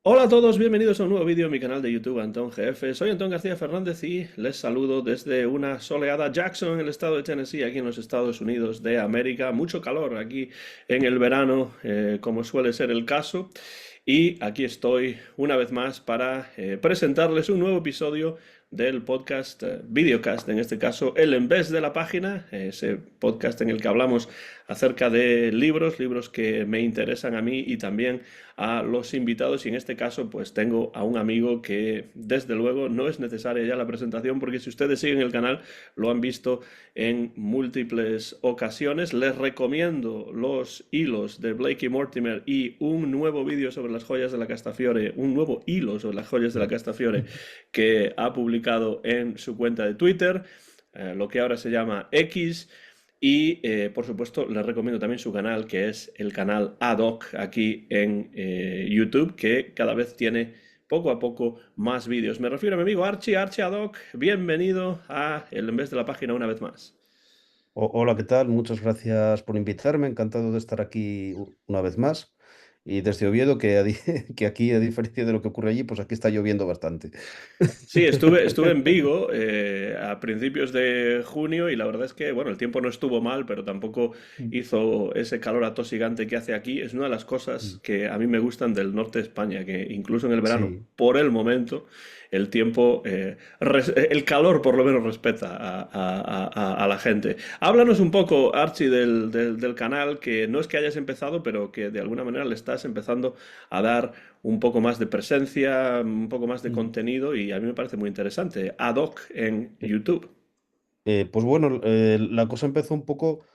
Hola a todos, bienvenidos a un nuevo vídeo en mi canal de YouTube Antón GF. Soy Antón García Fernández y les saludo desde una soleada Jackson en el estado de Tennessee, aquí en los Estados Unidos de América. Mucho calor aquí en el verano, como suele ser el caso. Y aquí estoy una vez más para presentarles un nuevo episodio del podcast, videocast, en este caso, El En Vez de la Página, ese podcast en el que hablamos acerca de libros que me interesan a mí y también a los invitados. Y en este caso, pues tengo a un amigo que, desde luego, no es necesaria ya la presentación, porque si ustedes siguen el canal, lo han visto en múltiples ocasiones. Les recomiendo los hilos de Blakey Mortimer y un nuevo vídeo sobre las joyas de la Castafiore, un nuevo hilo sobre las joyas de la Castafiore que ha publicado en su cuenta de Twitter, lo que ahora se llama X. Y por supuesto les recomiendo también su canal, que es el canal Adoc aquí en YouTube, que cada vez tiene poco a poco más vídeos. Me refiero a mi amigo Archie Adoc. Bienvenido a El En Vez de la Página una vez más. Hola, ¿qué tal? Muchas gracias por invitarme. Encantado de estar aquí una vez más. Y desde Oviedo, que aquí, a diferencia de lo que ocurre allí, pues aquí está lloviendo bastante. Sí, estuve en Vigo a principios de junio y la verdad es que, bueno, el tiempo no estuvo mal, pero tampoco hizo ese calor atosigante que hace aquí. Es una de las cosas que a mí me gustan del norte de España, que incluso en el verano, Sí. por el momento, el tiempo, el calor por lo menos respeta a la gente. Háblanos un poco, Archie, del canal, que no es que hayas empezado, pero que de alguna manera le estás empezando a dar un poco más de presencia, un poco más de contenido y a mí me parece muy interesante. Ad hoc en YouTube. Pues bueno, la cosa empezó un poco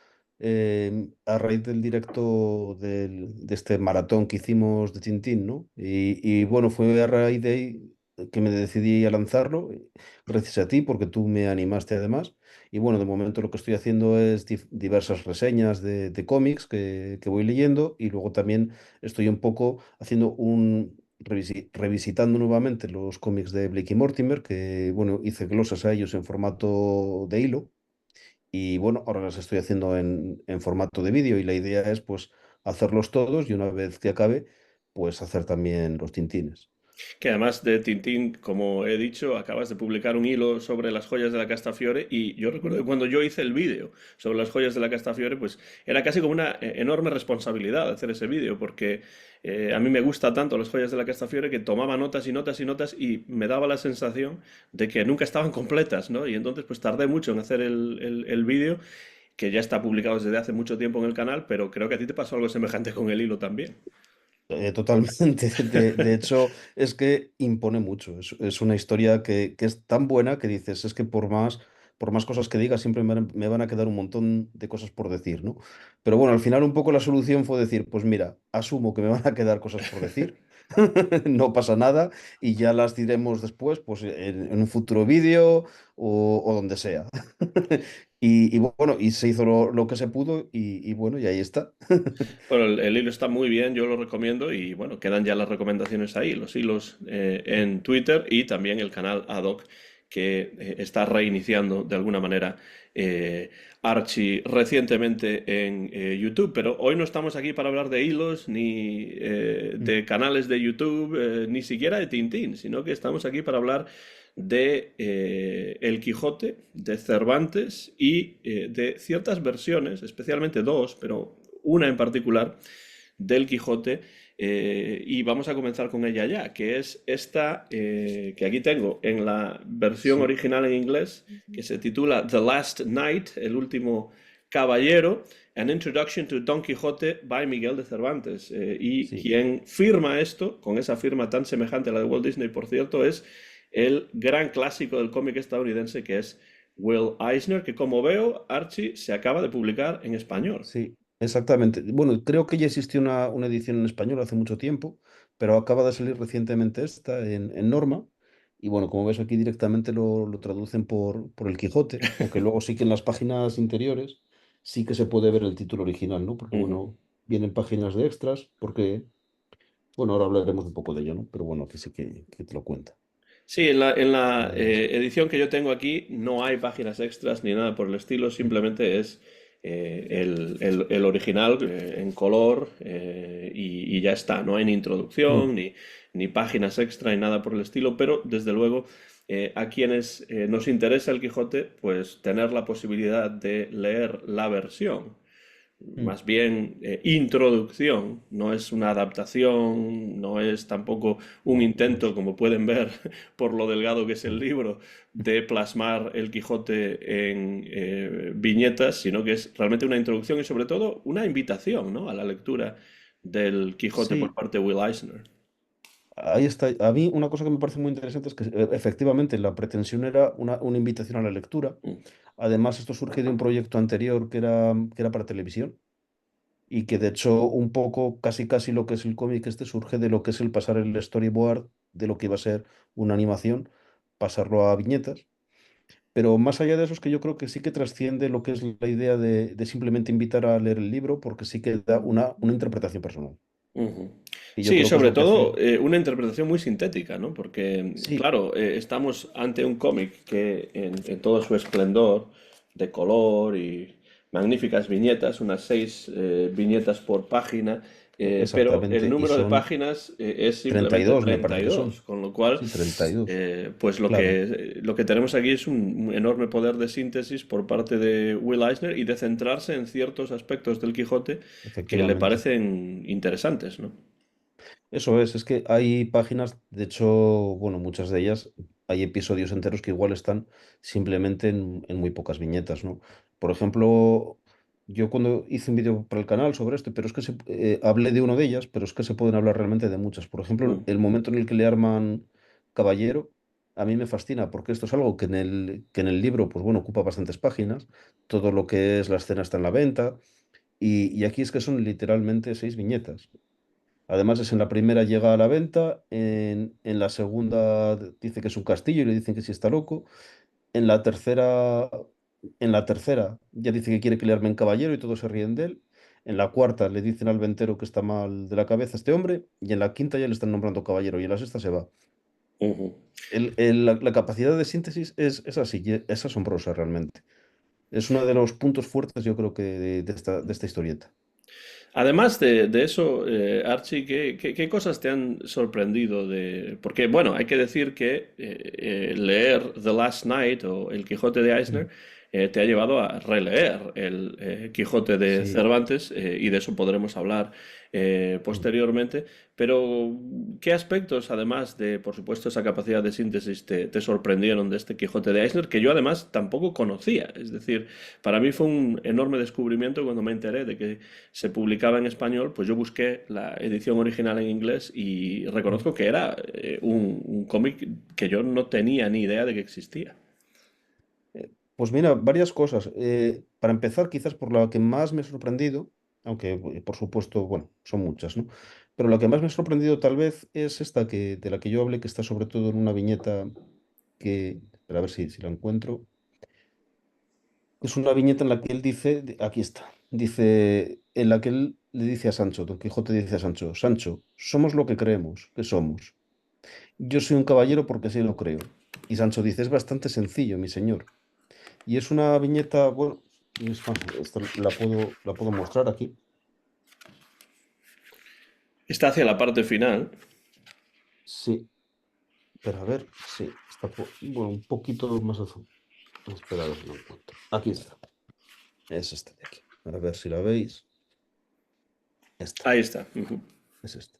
a raíz del directo de este maratón que hicimos de Tintín, ¿no? Y bueno, fue a raíz de ahí que me decidí a lanzarlo, gracias a ti, porque tú me animaste además. Y bueno, de momento lo que estoy haciendo es diversas reseñas de cómics que voy leyendo y luego también estoy un poco haciendo revisitando nuevamente los cómics de Blake y Mortimer, que bueno, hice glosas a ellos en formato de hilo y bueno, ahora las estoy haciendo en formato de vídeo y la idea es pues hacerlos todos y una vez que acabe, pues hacer también los tintines. Que además de Tintín, como he dicho, acabas de publicar un hilo sobre las joyas de la Castafiore y yo recuerdo que cuando yo hice el vídeo sobre las joyas de la Castafiore, pues era casi como una enorme responsabilidad hacer ese vídeo porque a mí me gusta tanto las joyas de la Castafiore que tomaba notas y notas y notas y me daba la sensación de que nunca estaban completas, ¿no? Y entonces pues tardé mucho en hacer el vídeo, que ya está publicado desde hace mucho tiempo en el canal, pero creo que a ti te pasó algo semejante con el hilo también. Totalmente. De hecho, es que impone mucho. Es una historia que es tan buena que dices, es que por más cosas que diga, siempre me van a quedar un montón de cosas por decir, ¿no? Pero bueno, al final un poco la solución fue decir, pues mira, asumo que me van a quedar cosas por decir, no pasa nada, y ya las diremos después, pues en un futuro vídeo o donde sea. Y bueno, y se hizo lo que se pudo y bueno, y ahí está. Bueno, el hilo está muy bien, yo lo recomiendo y bueno, quedan ya las recomendaciones ahí, los hilos en Twitter y también el canal Adoc que está reiniciando de alguna manera eh, Archie recientemente en YouTube. Pero hoy no estamos aquí para hablar de hilos ni de canales de YouTube, ni siquiera de Tintín, sino que estamos aquí para hablar de El Quijote, de Cervantes y de ciertas versiones, especialmente dos, pero una en particular, del Quijote, y vamos a comenzar con ella ya, que es esta que aquí tengo en la versión Sí, original en inglés, que se titula The Last Knight, el último caballero, An Introduction to Don Quixote by Miguel de Cervantes. Y sí. quien firma esto, con esa firma tan semejante a la de Walt Disney, por cierto, es el gran clásico del cómic estadounidense que es Will Eisner, que como veo, Archie se acaba de publicar en español. Sí, exactamente. Bueno, creo que ya existió una edición en español hace mucho tiempo, pero acaba de salir recientemente esta en Norma. Y bueno, como ves aquí directamente lo traducen por El Quijote, aunque luego sí que en las páginas interiores sí que se puede ver el título original, ¿no? Porque Ujú. bueno, vienen páginas de extras, porque, bueno, ahora hablaremos un poco de ello, ¿no? Pero bueno, aquí sí que te lo cuenta. Sí, en la Pues, edición que yo tengo aquí no hay páginas extras ni nada por el estilo, simplemente es el original en color y ya está. No hay ni Mm, introducción, ni páginas extra, ni nada por el estilo, pero desde luego a quienes nos interesa el Quijote, pues tener la posibilidad de leer la versión mm. más bien introducción, no es una adaptación, no es tampoco un No, no intento, es. como pueden ver por lo delgado que es el Mm. libro, de plasmar el Quijote en viñetas, sino que es realmente una introducción y sobre todo una invitación, ¿no?, a la lectura del Quijote por Sí, parte de Will Eisner. ahí está. A mí una cosa que me parece muy interesante es que efectivamente la pretensión era una invitación a la lectura. Mm, Además, esto surge de un proyecto anterior que era para televisión y que de hecho un poco, casi casi lo que es el cómic este surge de lo que es el pasar el storyboard de lo que iba a ser una animación, pasarlo a viñetas. Pero más allá de eso es que yo creo que sí que trasciende lo que es la idea de simplemente invitar a leer el libro, porque sí que da una interpretación personal. ujú. Y yo Sí, creo que es sobre lo que todo hace. una interpretación muy sintética, ¿no? Porque, Sí, claro, estamos ante un cómic que en todo su esplendor de color y magníficas viñetas, unas 6 viñetas por página, pero el exactamente. Y número de son páginas es simplemente 32 me parece que 32, son. con lo cual, Sí, 32. pues Claro, lo que tenemos aquí es un enorme poder de síntesis por parte de Will Eisner y de centrarse en ciertos aspectos del Quijote que le efectivamente. parecen interesantes, ¿no? Eso es que hay páginas, de hecho, bueno, muchas de ellas, hay episodios enteros que igual están simplemente en muy pocas viñetas, ¿no? Por ejemplo, yo cuando hice un vídeo para el canal sobre esto, pero es que hablé de una de ellas, pero es que se pueden hablar realmente de muchas. Por ejemplo, Mm. el momento en el que le arman caballero, a mí me fascina, porque esto es algo que en el libro, pues bueno, ocupa bastantes páginas, todo lo que es la escena está en la venta, y aquí es que son literalmente 6 viñetas. Además, es en la primera llega a la venta, en la segunda dice que es un castillo y le dicen que sí está loco. En la tercera, en la tercera ya dice que quiere que le armen caballero y todos se ríen de él. En la cuarta le dicen al ventero que está mal de la cabeza este hombre. Y en la quinta ya le están nombrando caballero y en la sexta se va. Ujú. La capacidad de síntesis es así, y es asombrosa realmente. Es uno de los puntos fuertes, yo creo que de esta historieta. Además de eso, Archie, ¿qué cosas te han sorprendido de...? Porque, bueno, hay que decir que leer The Last Night o El Quijote de Eisner Mm. te ha llevado a releer el Quijote de Sí. Cervantes y de eso podremos hablar Mm. posteriormente. Pero, ¿qué aspectos, además de, por supuesto, esa capacidad de síntesis, te sorprendieron de este Quijote de Eisner, que yo además tampoco conocía? Es decir, para mí fue un enorme descubrimiento cuando me enteré de que se publicaba en español, pues yo busqué la edición original en inglés y Mm. reconozco que era un cómic que yo no tenía ni idea de que existía. Pues mira, varias cosas. Para empezar, quizás por la que más me ha sorprendido, aunque por supuesto, bueno, son muchas, ¿no? Pero la que más me ha sorprendido tal vez es esta de la que yo hablé, que está sobre todo en una viñeta espera, a ver si la encuentro. Es una viñeta en la que él dice, aquí está, dice, en la que él le dice a Sancho, Don Quijote dice a Sancho, Sancho, somos lo que creemos que somos. Yo soy un caballero porque sí lo creo. Y Sancho dice, es bastante sencillo, mi señor. Y es una viñeta, bueno, es más, esta la puedo mostrar aquí. Está hacia la parte final. Sí, pero a ver, sí, bueno, un poquito más azul. Espera a ver si lo encuentro. Aquí está. Es esta de aquí. A ver si la veis. Esta, Ahí está. Ujú, es esta.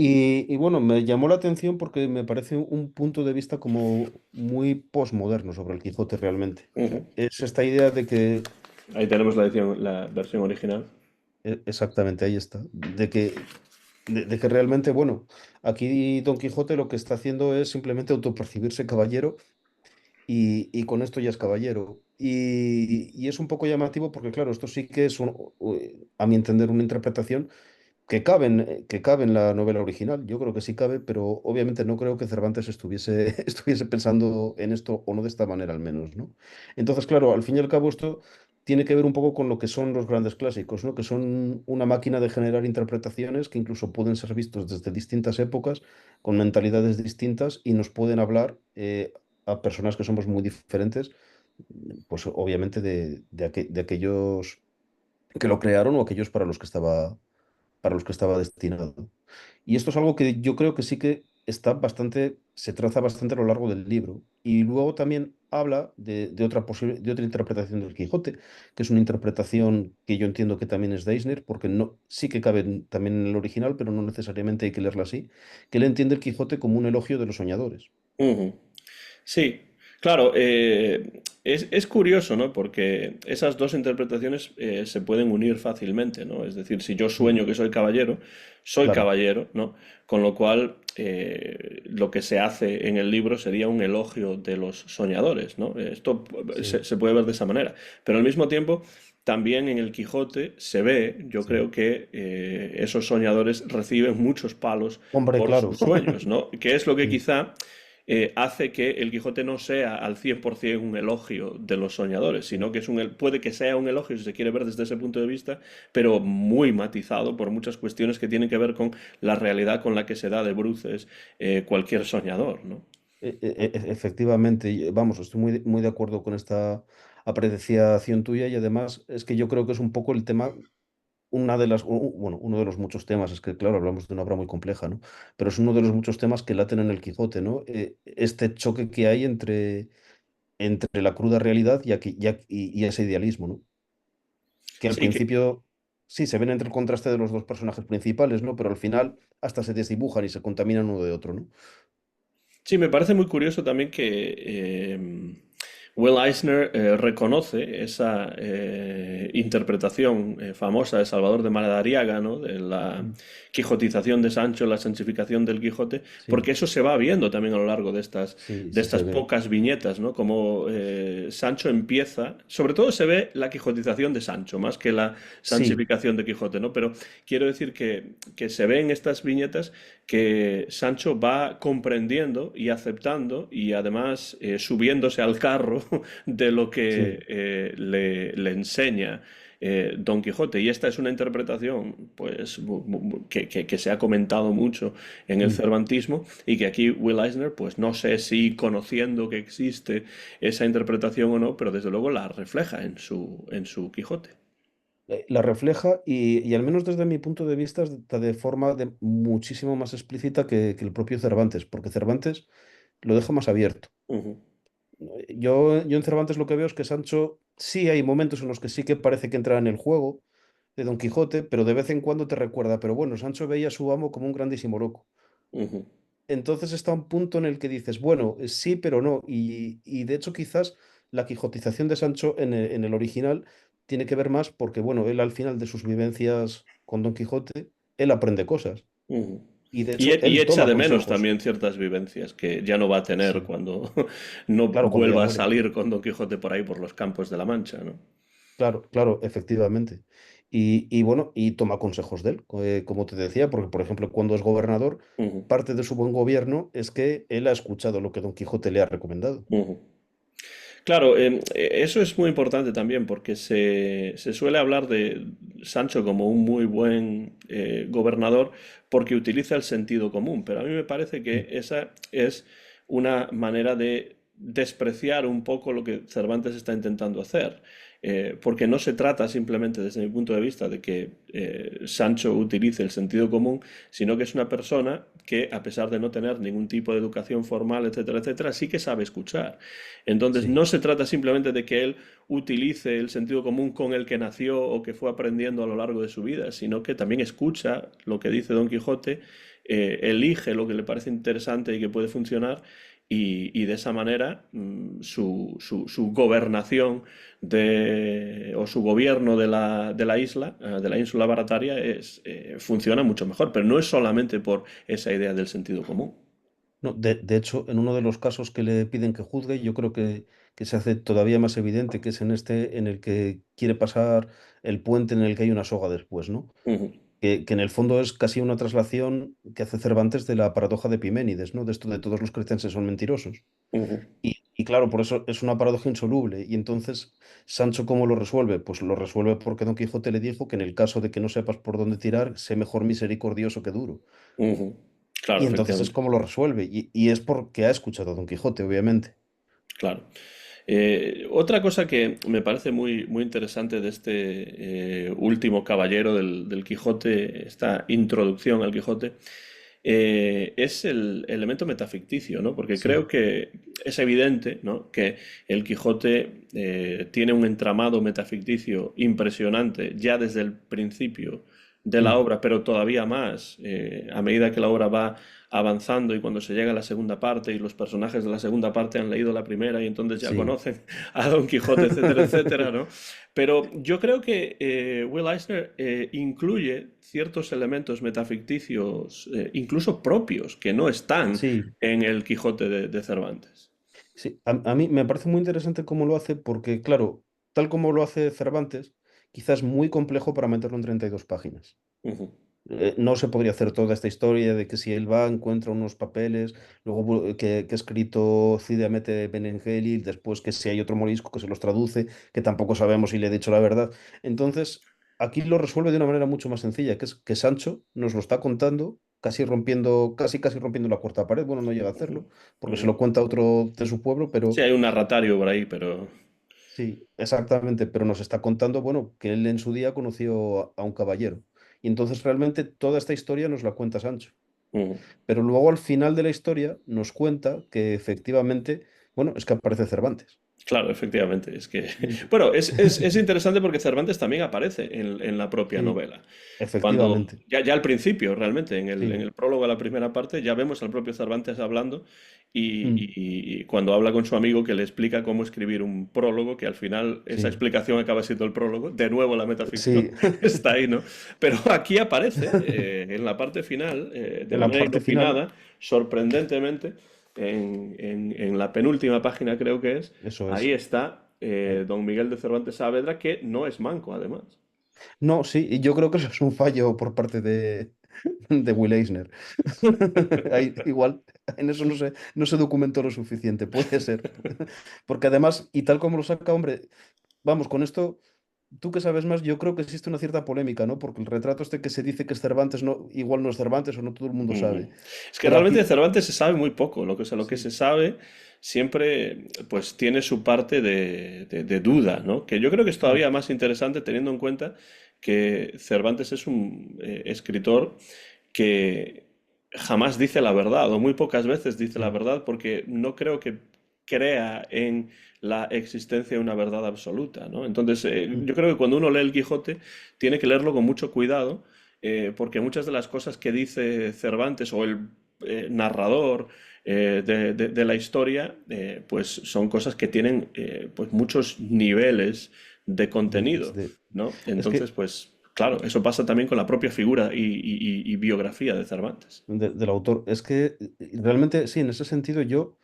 Y bueno, me llamó la atención porque me parece un punto de vista como muy posmoderno sobre el Quijote realmente. ujú. Es esta idea de que, Ahí tenemos la edición, la versión original. exactamente ahí está, de que realmente, bueno, aquí Don Quijote lo que está haciendo es simplemente autopercibirse caballero y con esto ya es caballero. Y es un poco llamativo porque, claro, esto sí que es, a mi entender, una interpretación que cabe en la novela original. Yo creo que sí cabe, pero obviamente no creo que Cervantes estuviese pensando en esto, o no de esta manera al menos, ¿no? Entonces, claro, al fin y al cabo esto tiene que ver un poco con lo que son los grandes clásicos, ¿no? Que son una máquina de generar interpretaciones que incluso pueden ser vistos desde distintas épocas, con mentalidades distintas y nos pueden hablar a personas que somos muy diferentes pues obviamente de aquellos que lo crearon o aquellos para los que estaba destinado. Y esto es algo que yo creo que sí que está bastante, se traza bastante a lo largo del libro. Y luego también habla de otra de otra interpretación del Quijote, que es una interpretación que yo entiendo que también es de Eisner, porque no, sí que cabe también en el original, pero no necesariamente hay que leerla así, que él entiende el Quijote como un elogio de los soñadores. Ujú. Sí, claro, es curioso, ¿no? Porque esas dos interpretaciones se pueden unir fácilmente, ¿no? Es decir, si yo Ujú. sueño que soy Claro, caballero, ¿no? Con lo cual, lo que se hace en el libro sería un elogio de los soñadores, ¿no? Esto sí, se puede ver de esa manera. Pero al mismo tiempo, también en el Quijote se ve, yo sí. creo que esos soñadores reciben muchos palos Hombre, por claro. sus sueños, ¿no? Que es lo que Sí, quizá hace que el Quijote no sea al 100% un elogio de los soñadores, sí. sino que puede que sea un elogio si se quiere ver desde ese punto de vista, pero muy matizado por muchas cuestiones que tienen que ver con la realidad con la que se da de bruces cualquier soñador, ¿no? Efectivamente, vamos, estoy muy de acuerdo con esta apreciación tuya y además es que yo creo que es un poco el tema, una de las, bueno, uno de los muchos temas, es que claro, hablamos de una obra muy compleja, ¿no? Pero es uno de los muchos temas que laten en el Quijote, ¿no? Este choque que hay entre la cruda realidad y ese idealismo, ¿no? Que al Sí, principio sí se ven entre el contraste de los dos personajes principales, ¿no? Pero al final hasta se desdibujan y se contaminan uno de otro, ¿no? sí, me parece muy curioso también que Will Eisner reconoce esa interpretación famosa de Salvador de Madariaga, ¿no? De la Mm. quijotización de Sancho, la sanchificación del Quijote, Sí, porque eso se va viendo también a lo largo sí, de sí estas se ve. pocas viñetas, ¿no? Como Sancho empieza, sobre todo se ve la quijotización de Sancho, más que la Sí, sanchificación de Quijote, ¿no? Pero quiero decir que se ve en estas viñetas que Sancho va comprendiendo y aceptando y además subiéndose al carro de lo que sí. le enseña Don Quijote. Y esta es una interpretación pues, que se ha comentado mucho en el Mm. cervantismo y que aquí Will Eisner, pues no sé si conociendo que existe esa interpretación o no, pero desde luego la refleja en su Quijote. La refleja y al menos desde mi punto de vista está de forma muchísimo más explícita que el propio Cervantes, porque Cervantes lo deja más abierto. Ujú, Yo en Cervantes lo que veo es que Sancho sí hay momentos en los que sí que parece que entra en el juego de Don Quijote, pero de vez en cuando te recuerda, pero bueno, Sancho veía a su amo como un grandísimo loco. ujú, Entonces está un punto en el que dices, bueno, sí, pero no. Y de hecho quizás la quijotización de Sancho en el original tiene que ver más porque, bueno, él al final de sus vivencias con Don Quijote, él aprende cosas. ujú. Y de Y, hecho y él echa toma de menos consejos. también ciertas vivencias que ya no va a tener Sí, cuando no claro, cuando ya vuelva a muere. salir con Don Quijote por ahí por los campos de la Mancha, ¿no? Claro, claro, efectivamente. Y bueno, y toma consejos de él, como te decía, porque por ejemplo, cuando es gobernador, Ujú, parte de su buen gobierno es que él ha escuchado lo que Don Quijote le ha recomendado. ujú. Claro, eso es muy importante también porque se suele hablar de Sancho como un muy buen gobernador porque utiliza el sentido común, pero a mí me parece Mm. que esa es una manera de despreciar un poco lo que Cervantes está intentando hacer. Porque no se trata simplemente, desde mi punto de vista, de que Sancho utilice el sentido común, sino que es una persona que, a pesar de no tener ningún tipo de educación formal, etcétera, etcétera, sí que sabe escuchar. Entonces, Sí, no se trata simplemente de que él utilice el sentido común con el que nació o que fue aprendiendo a lo largo de su vida, sino que también escucha lo que dice Don Quijote, elige lo que le parece interesante y que puede funcionar, y de esa manera su gobernación o su gobierno de la isla, de la ínsula barataria, funciona mucho mejor, pero no es solamente por esa idea del sentido común. no, de hecho, en uno de los casos que le piden que juzgue, yo creo que se hace todavía más evidente que es en este en el que quiere pasar el puente en el que hay una soga después, ¿no? Ujú, Que en el fondo es casi una traslación que hace Cervantes de la paradoja de Epiménides, ¿no? De esto de todos los cretenses son mentirosos. ujú, Y claro, por eso es una paradoja insoluble. Y entonces, ¿Sancho cómo lo resuelve? Pues lo resuelve porque Don Quijote le dijo que en el caso de que no sepas por dónde tirar, sé mejor misericordioso que duro. ujú. Claro, Y entonces es efectivamente. como lo resuelve. Y es porque ha escuchado a Don Quijote, obviamente. Claro. Otra cosa que me parece muy, muy interesante de este último caballero del Quijote, esta introducción al Quijote, es el elemento metaficticio, ¿no? Porque creo Sí, que es evidente, ¿no?, que el Quijote tiene un entramado metaficticio impresionante ya desde el principio de la mm, obra, pero todavía más a medida que la obra va avanzando y cuando se llega a la segunda parte y los personajes de la segunda parte han leído la primera y entonces ya sí. conocen a Don Quijote, etcétera, etcétera, ¿no? Pero yo creo que Will Eisner incluye ciertos elementos metaficticios, incluso propios, que no están Sí, en el Quijote de Cervantes. sí. A mí me parece muy interesante cómo lo hace porque, claro, tal como lo hace Cervantes, quizás muy complejo para meterlo en 32 páginas. Ujú, No se podría hacer toda esta historia de que si él va, encuentra unos papeles, luego que ha escrito Cide Hamete Benengeli, después que si hay otro morisco que se los traduce, que tampoco sabemos si le ha dicho la verdad. Entonces, aquí lo resuelve de una manera mucho más sencilla, que es que Sancho nos lo está contando, casi rompiendo la cuarta pared. Bueno, no llega a ujú, hacerlo, porque se ujú. lo cuenta otro de su pueblo, Sí, pero hay un narratario por ahí, pero... sí, exactamente, pero nos está contando, bueno, que él en su día conoció a un caballero. Y entonces realmente toda esta historia nos la cuenta Sancho. ujú. Pero luego al final de la historia nos cuenta que efectivamente, bueno, es que aparece Cervantes. Claro, efectivamente. Es que, Mm. bueno, es interesante porque Cervantes también aparece en la propia Sí, novela. Cuando, efectivamente. ya al principio, realmente, en Sí. el prólogo a la primera parte, ya vemos al propio Cervantes hablando Mm. y cuando habla con su amigo que le explica cómo escribir un prólogo, que al final esa Sí. explicación acaba siendo el prólogo, de nuevo la metaficción Sí. está ahí, ¿no? Pero aquí aparece, en la parte final, de En la manera parte final, inopinada, sorprendentemente, en la penúltima página creo que es, eso ahí es. está Ahí. don Miguel de Cervantes Saavedra, que no es manco, además. No, sí, y yo creo que eso es un fallo por parte de Will Eisner. Ahí, igual, en eso no se documentó lo suficiente, puede ser. Porque además, y tal como lo saca, hombre, vamos, con esto. Tú que sabes más, yo creo que existe una cierta polémica, ¿no? Porque el retrato este que se dice que es Cervantes, no, igual no es Cervantes o no todo el mundo Ujú. sabe. Es que Pero realmente de aquí, Cervantes se sabe muy poco. Lo que se sí, sabe siempre pues tiene su parte de duda, ¿no? Que yo creo que es mm, todavía más interesante teniendo en cuenta que Cervantes es un escritor que jamás dice la verdad o muy pocas veces dice la sí, verdad porque no creo que crea en la existencia de una verdad absoluta, ¿no? Entonces, mm, yo creo que cuando uno lee el Quijote tiene que leerlo con mucho cuidado porque muchas de las cosas que dice Cervantes o el narrador de la historia, pues son cosas que tienen pues muchos niveles de contenido, ¿no? es Entonces, que pues claro, eso pasa también con la propia figura y biografía de Cervantes. del autor, es que realmente sí, en ese sentido yo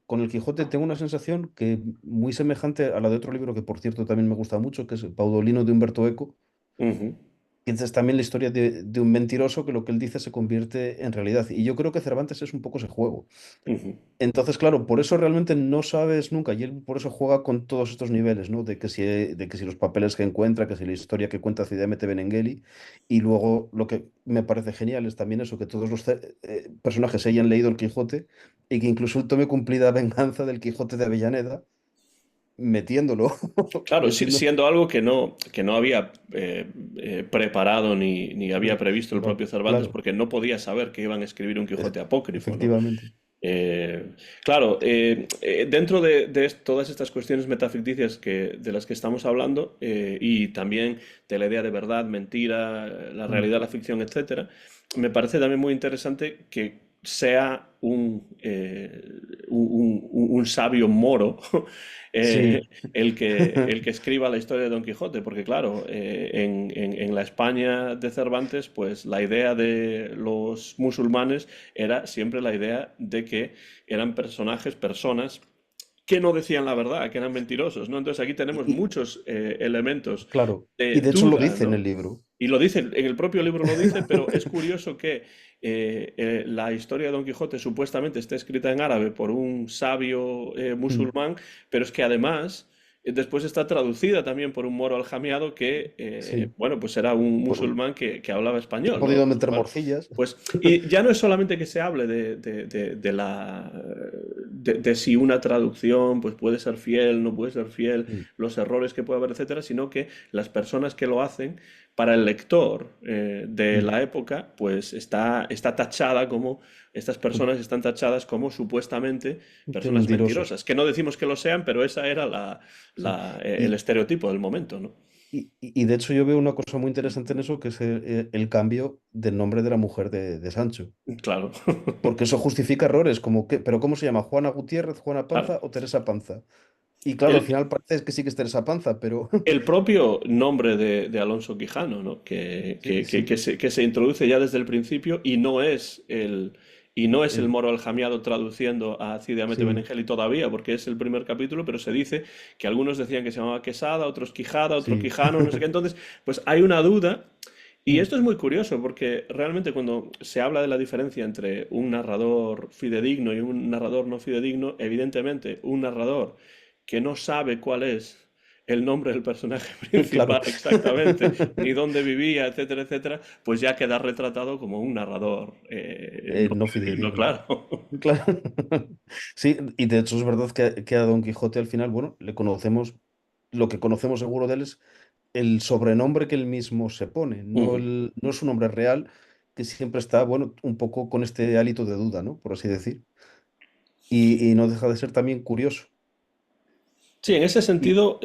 con el Quijote tengo una sensación que muy semejante a la de otro libro que por cierto también me gusta mucho, que es Paudolino de Humberto Eco. Ujú, Y es también la historia de un mentiroso que lo que él dice se convierte en realidad. Y yo creo que Cervantes es un poco ese juego. ujú, Entonces, claro, por eso realmente no sabes nunca, y él por eso juega con todos estos niveles, ¿no? De que si los papeles que encuentra, que si la historia que cuenta Cide Hamete Benengeli, y luego lo que me parece genial es también eso, que todos los personajes hayan leído el Quijote y que incluso él tome cumplida venganza del Quijote de Avellaneda, metiéndolo, claro, metiendo, siendo algo que no había preparado ni había previsto el no, propio Cervantes, claro, porque no podía saber que iban a escribir un Quijote apócrifo, ¿no? efectivamente, Claro, dentro de todas estas cuestiones metaficticias de las que estamos hablando, y también de la idea de verdad, mentira, la Mm, realidad, la ficción, etcétera, me parece también muy interesante que sea un sabio moro eh, sí, el que escriba la historia de Don Quijote, porque claro, en la España de Cervantes, pues la idea de los musulmanes era siempre la idea de que eran personajes, personas que no decían la verdad, que eran mentirosos, ¿no? Entonces aquí tenemos y, muchos elementos claro, de y de hecho lo duda, dice en ¿no? el libro. Y lo dice, en el propio libro lo dice, pero es curioso que la historia de Don Quijote supuestamente está escrita en árabe por un sabio Mm, musulmán, pero es que además después está traducida también por un moro aljamiado que, Sí. bueno, pues era un Por- musulmán que hablaba Se ha español, ¿no? podido Con lo meter cual, morcillas. pues, y ya no es solamente que se hable de si una traducción pues puede ser fiel, no puede ser fiel, Mm, los errores que puede haber, etcétera, sino que las personas que lo hacen, para el lector de mm. la época, pues está tachada como, estas personas están tachadas como supuestamente Qué personas mentirosos. mentirosas, que no decimos que lo sean, pero esa era Sí. el Y, estereotipo del momento, ¿no? y de hecho yo veo una cosa muy interesante en eso, que es el cambio del nombre de la mujer de Sancho. Claro, Porque eso justifica errores, como que, pero ¿cómo se llama? ¿Juana Gutiérrez, Juana claro. Panza o Teresa Panza? Y claro, al El, final parece que sí que es Teresa Panza, pero el propio nombre de Alonso Quijano, ¿no? sí, sí, Que se introduce ya desde el principio y no es el el- moro aljamiado traduciendo a Cide Hamete sí, Benengeli todavía, porque es el primer capítulo, pero se dice que algunos decían que se llamaba Quesada, otros Quijada, otro sí. Quijano, no sé qué. Entonces, pues hay una duda. Y Mm, esto es muy curioso porque realmente cuando se habla de la diferencia entre un narrador fidedigno y un narrador no fidedigno, evidentemente un narrador que no sabe cuál es el nombre del personaje claro. principal exactamente, ni dónde vivía, etcétera, etcétera, pues ya queda retratado como un narrador no No fidedigno, fidedigno. claro. Claro. Sí, y de hecho es verdad que a Don Quijote al final, bueno, le conocemos, lo que conocemos seguro de él es el sobrenombre que él mismo se pone, no es su nombre real, que siempre está, bueno, un poco con este hálito de duda, ¿no? Por así decir. Y no deja de ser también curioso. Sí, en ese Y, sentido,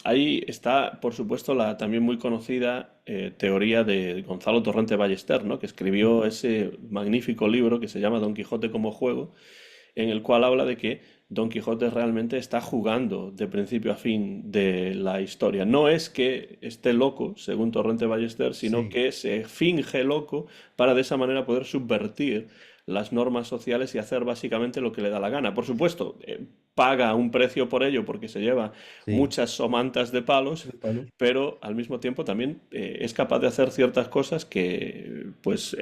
ahí está, por supuesto, la también muy conocida teoría de Gonzalo Torrente Ballester, ¿no? Que escribió ese magnífico libro que se llama Don Quijote como juego, en el cual habla de que Don Quijote realmente está jugando de principio a fin de la historia. No es que esté loco, según Torrente Ballester, sino sí, que se finge loco para de esa manera poder subvertir las normas sociales y hacer básicamente lo que le da la gana. Por supuesto, paga un precio por ello porque se lleva sí, muchas somantas de palos, de palos. pero al mismo tiempo también es capaz de hacer ciertas cosas que pues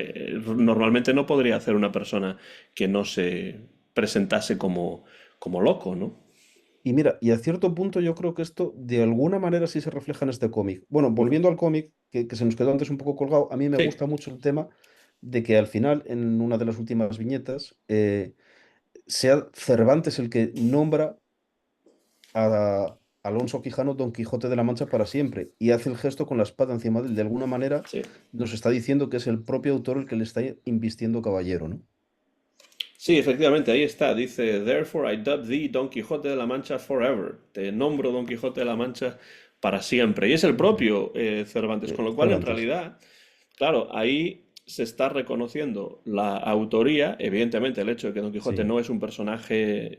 normalmente no podría hacer una persona que no se presentase como loco, ¿no? Y mira, y a cierto punto yo creo que esto de alguna manera sí se refleja en este cómic. Bueno, volviendo al cómic, que se nos quedó antes un poco colgado, a mí me Sí, gusta mucho el tema de que al final, en una de las últimas viñetas, sea Cervantes el que nombra a Alonso Quijano Don Quijote de la Mancha para siempre y hace el gesto con la espada encima de él. De alguna manera sí. nos está diciendo que es el propio autor el que le está invistiendo caballero, ¿no? Sí, efectivamente, ahí está. Dice, Therefore I dub thee Don Quijote de la Mancha forever. Te nombro Don Quijote de la Mancha para siempre. Y es el propio Cervantes, con lo cual en Cervantes. realidad, claro, ahí se está reconociendo la autoría, evidentemente el hecho de que Don Quijote Sí. no es un personaje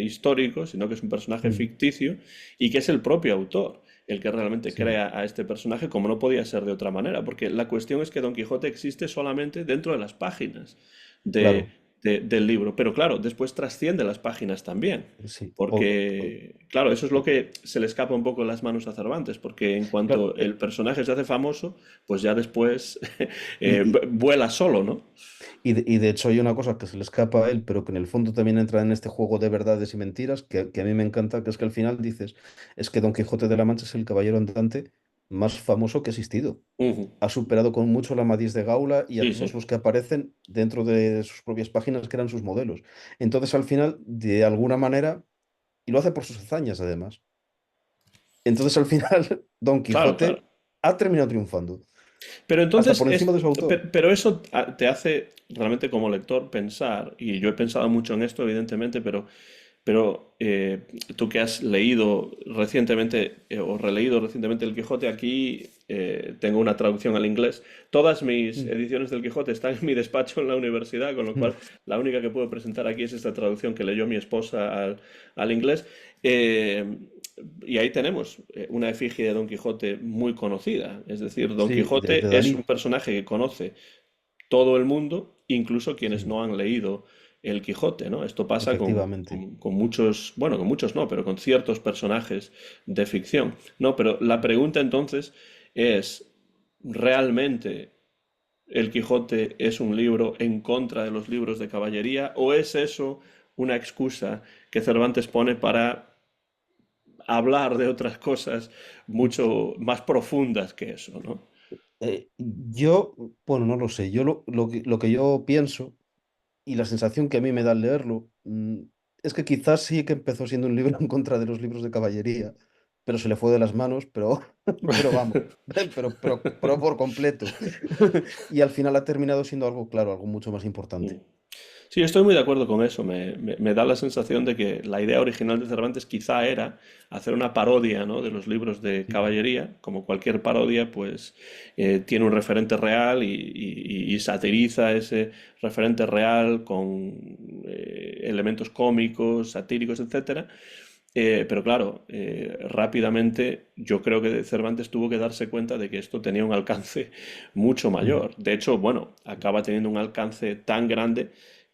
histórico, sino que es un personaje Mm, ficticio y que es el propio autor el que realmente sí, crea a este personaje como no podía ser de otra manera, porque la cuestión es que Don Quijote existe solamente dentro de las páginas de, claro. del libro. Pero claro, después trasciende las páginas también. Sí. Porque, claro, eso es lo que se le escapa un poco en las manos a Cervantes, porque en Claro, cuanto el personaje se hace famoso, pues ya después y, y, vuela solo, ¿no? y de hecho hay una cosa que se le escapa a él, pero que en el fondo también entra en este juego de verdades y mentiras, que a mí me encanta, que es que al final dices, es que Don Quijote de la Mancha es el caballero andante más famoso que ha existido. Ujú. Ha superado con mucho a la Amadís de Gaula y a Sí, todos sí. los que aparecen dentro de sus propias páginas que eran sus modelos. Entonces, al final, de alguna manera, y lo hace por sus hazañas además. Entonces, al final, Don Claro, claro. Quijote ha terminado triunfando, Pero hasta entonces, por encima de su autor. pero eso te hace realmente como lector pensar, y yo he pensado mucho en esto, evidentemente, pero tú que has leído recientemente o releído recientemente El Quijote, aquí tengo una traducción al inglés. Todas mis Mm, ediciones del Quijote están en mi despacho en la universidad, con lo mm, cual la única que puedo presentar aquí es esta traducción que leyó mi esposa al inglés. Eh, y ahí tenemos una efigie de Don Quijote muy conocida. Es decir, Don sí, de Quijote es un Dalí, personaje que conoce todo el mundo, incluso quienes sí, no han leído El Quijote, ¿no? Esto pasa efectivamente. con muchos, bueno, con muchos no, pero con ciertos personajes de ficción. No, pero la pregunta entonces es, ¿realmente El Quijote es un libro en contra de los libros de caballería o es eso una excusa que Cervantes pone para hablar de otras cosas mucho más profundas que eso, ¿no? Yo, bueno, no lo sé. Yo lo que yo pienso y la sensación que a mí me da al leerlo, es que quizás sí que empezó siendo un libro en contra de los libros de caballería, pero se le fue de las manos, pero, pero vamos, pero por completo. Y al final ha terminado siendo algo, claro, algo mucho más importante. Sí, estoy muy de acuerdo con eso. Me da la sensación de que la idea original de Cervantes quizá era hacer una parodia, ¿no?, de los libros de Mm, caballería. Como cualquier parodia, pues tiene un referente real y satiriza ese referente real con elementos cómicos, satíricos, etcétera. Pero claro, rápidamente yo creo que Cervantes tuvo que darse cuenta de que esto tenía un alcance mucho mm, mayor. De hecho, bueno, acaba teniendo un alcance tan grande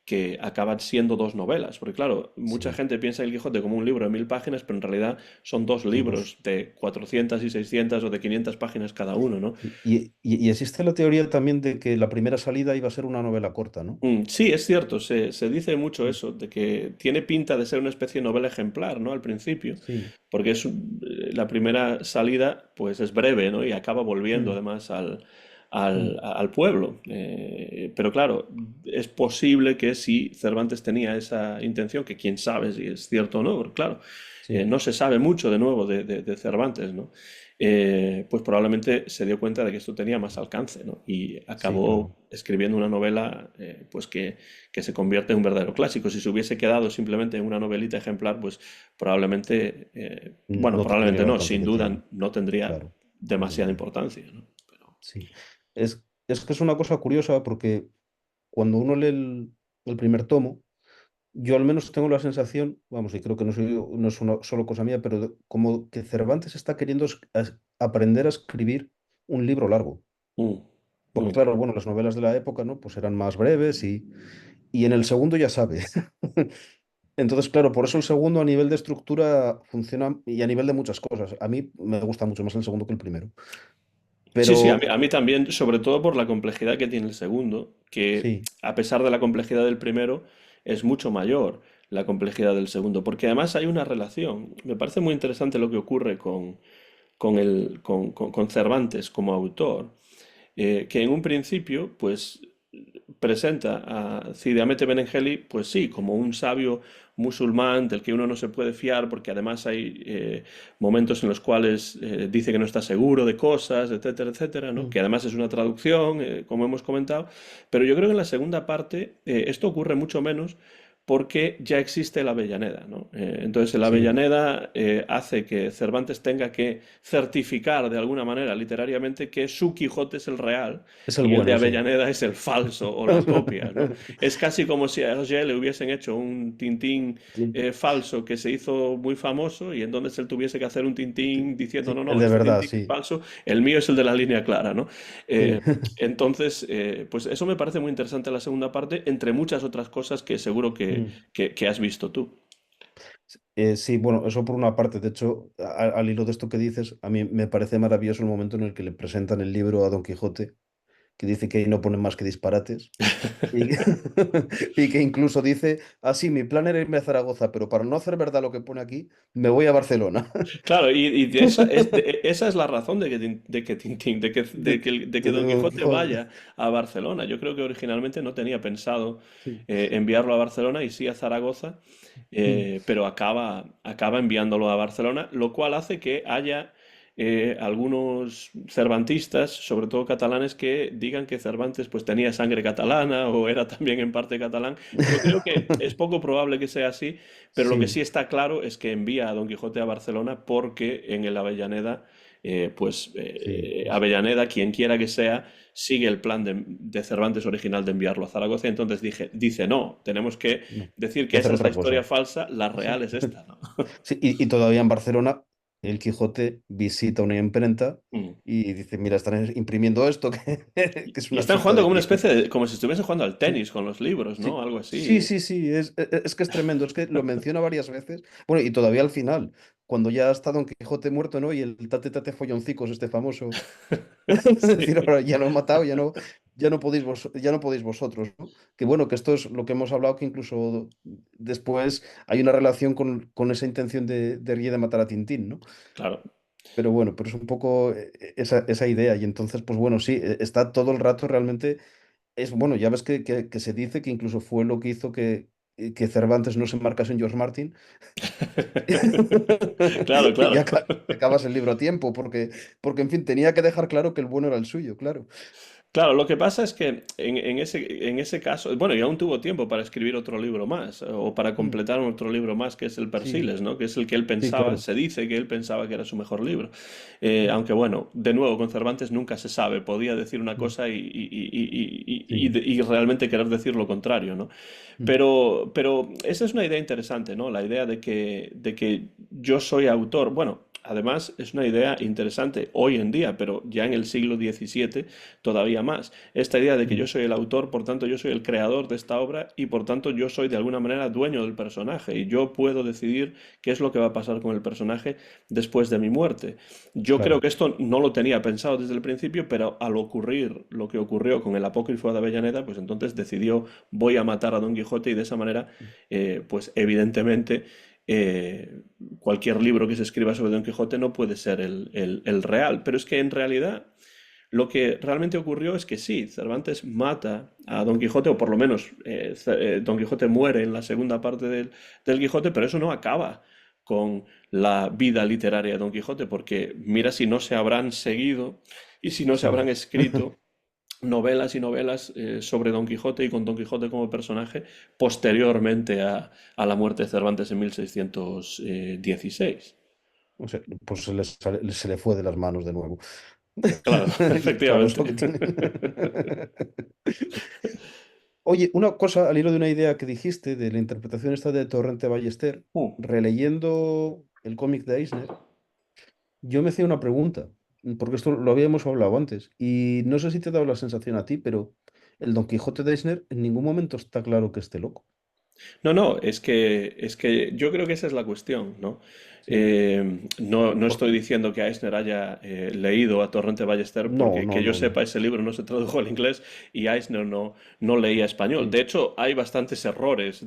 que acaban siendo dos novelas. Porque claro, mucha sí, gente piensa El Quijote como un libro de 1000 páginas, pero en realidad son dos son dos. libros de 400 y 600 o de 500 páginas cada uno, ¿no? Y existe la teoría también de que la primera salida iba a ser una novela corta, ¿no? Sí, es cierto, se dice mucho Mm, eso, de que tiene pinta de ser una especie de novela ejemplar, ¿no? Al principio, sí. porque la primera salida, pues es breve, ¿no? Y acaba volviendo Mm, además mm, al pueblo. Pero claro, es posible que si Cervantes tenía esa intención, que quién sabe si es cierto o no, porque claro, sí, no se sabe mucho de nuevo de Cervantes, ¿no? Pues probablemente se dio cuenta de que esto tenía más alcance, ¿no? Y sí, claro. acabó escribiendo una novela pues que se convierte en un verdadero clásico. Si se hubiese quedado simplemente en una novelita ejemplar, pues probablemente, bueno, No tendría probablemente el no, alcance sin que tiene. duda no tendría Claro. No, demasiada no. importancia, ¿no? Pero, Sí. Es que es una cosa curiosa porque cuando uno lee el primer tomo, yo al menos tengo la sensación, vamos, y creo que no es una solo cosa mía, pero como que Cervantes está queriendo aprender a escribir un libro largo. mm, Porque mm. claro, bueno, las novelas de la época, ¿no? Pues eran más breves y en el segundo ya sabe. Entonces, claro, por eso el segundo a nivel de estructura funciona y a nivel de muchas cosas. A mí me gusta mucho más el segundo que el primero. Sí, sí, Pero a mí también, sobre todo por la complejidad que tiene el segundo, que sí, a pesar de la complejidad del primero, es mucho mayor la complejidad del segundo, porque además hay una relación. Me parece muy interesante lo que ocurre con Cervantes como autor, que en un principio, pues presenta a Cide Hamete Benengeli, pues sí, como un sabio musulmán del que uno no se puede fiar, porque además hay momentos en los cuales dice que no está seguro de cosas, etcétera, etcétera, ¿no? mm, Que además es una traducción, como hemos comentado, pero yo creo que en la segunda parte esto ocurre mucho menos porque ya existe la Avellaneda, ¿no? Entonces, la sí, Avellaneda hace que Cervantes tenga que certificar de alguna manera literariamente que su Quijote es el real es el y el de bueno, sí. Avellaneda es el falso o la copia, ¿no? Es casi como si a Hergé le hubiesen hecho un Tintín Sí, falso que se hizo muy famoso y entonces él tuviese que hacer un Tintín diciendo, sí, no, el no, de este verdad, Tintín es sí. falso, el mío es el de la línea clara, ¿no? Sí. Eh, entonces, pues eso me parece muy interesante la segunda parte, entre muchas otras cosas que seguro Mm. que has visto tú. Sí, bueno, eso por una parte. De hecho, al hilo de esto que dices, a mí me parece maravilloso el momento en el que le presentan el libro a Don Quijote, que dice que ahí no ponen más que disparates. Y, y que incluso dice, ah, sí, mi plan era irme a Zaragoza, pero para no hacer verdad lo que pone aquí, me voy a Barcelona. Claro, y esa es la razón de que Don De Don Quijote Quijote. vaya a Barcelona. Yo creo que originalmente no tenía pensado Sí. enviarlo a Barcelona y sí a Zaragoza, Mm. pero acaba enviándolo a Barcelona, lo cual hace que haya algunos cervantistas, sobre todo catalanes, que digan que Cervantes pues tenía sangre catalana o era también en parte catalán. Yo creo que es poco probable que sea así, pero lo que sí Sí, está claro es que envía a Don Quijote a Barcelona porque en el Avellaneda, sí. Avellaneda, quien quiera que sea, sigue el plan de Cervantes original de enviarlo a Zaragoza. Entonces dice, no, tenemos que No, decir que que hacer esa es la otra historia cosa. falsa, la Sí. real es esta, ¿no? Sí, y todavía en Barcelona, el Quijote visita una imprenta Mm. y dice, mira, están imprimiendo esto, que es Y una están chusta jugando de como una libro. especie de, como si estuviesen jugando al Sí, tenis con los libros, ¿no? sí, Algo sí, así. sí, sí, es que es tremendo, es que lo menciona varias veces. Bueno, y todavía al final, cuando ya está Don Quijote muerto, ¿no? Y el tate tate folloncicos, este famoso. Es decir, Sí. ahora ya lo he matado, ya no. ya no podéis vosotros, ¿no? Que bueno, que esto es lo que hemos hablado, que incluso después hay una relación con esa intención de Rie de matar a Tintín, ¿no? Claro. Pero bueno, pero es un poco esa idea. Y entonces, pues bueno, sí, está todo el rato realmente. Es bueno, ya ves que se dice que incluso fue lo que hizo que Cervantes no se marcase en George Martin. Claro, Y claro. acabas el libro a tiempo, porque en fin, tenía que dejar claro que el bueno era el suyo, claro. Claro, lo que pasa es que en ese caso, bueno, y aún tuvo tiempo para escribir otro libro más, o para Mm, completar otro libro más, que es el sí, Persiles, ¿no? Que es el que él sí, pensaba, claro. se dice que él pensaba que era su mejor libro. Mm, Aunque bueno, de nuevo, con Cervantes nunca se sabe, podía decir una mm, cosa sí. y realmente querer decir lo contrario, ¿no? Mm, Pero esa es una idea interesante, ¿no? La idea de que yo soy autor. Bueno, además es una idea interesante hoy en día, pero ya en el siglo XVII todavía más. Esta idea de que yo mm, soy el autor, por tanto yo soy el creador de esta obra y por tanto yo soy de alguna manera dueño del personaje y yo puedo decidir qué es lo que va a pasar con el personaje después de mi muerte. Yo creo claro. que esto no lo tenía pensado desde el principio, pero al ocurrir lo que ocurrió con el apócrifo de Avellaneda, pues entonces decidió voy a matar a Don Quijote y de esa manera, pues evidentemente cualquier libro que se escriba sobre Don Quijote no puede ser el real. Pero es que en realidad lo que realmente ocurrió es que sí, Cervantes mata a Don Quijote, o por lo menos Don Quijote muere en la segunda parte del Quijote, pero eso no acaba con la vida literaria de Don Quijote, porque mira si no se habrán seguido y si no se habrán Sí. escrito novelas y novelas sobre Don Quijote y con Don Quijote como personaje posteriormente a la muerte de Cervantes en 1616. O sea, pues se le fue de las manos de nuevo. Claro, Y claro, es efectivamente. lo que tiene. Oye, una cosa al hilo de una idea que dijiste de la interpretación esta de Torrente Ballester, releyendo el cómic de Eisner, yo me hacía una pregunta, porque esto lo habíamos hablado antes, y no sé si te ha dado la sensación a ti, pero el Don Quijote de Eisner en ningún momento está claro que esté loco. No, no, es que yo creo que esa es la cuestión, ¿no? Sí. No Por- estoy diciendo que Eisner haya leído a Torrente Ballester, No, porque no, que yo no, no. sepa, ese libro no se tradujo al inglés y Eisner no leía español. Mm, De hecho, hay bastantes errores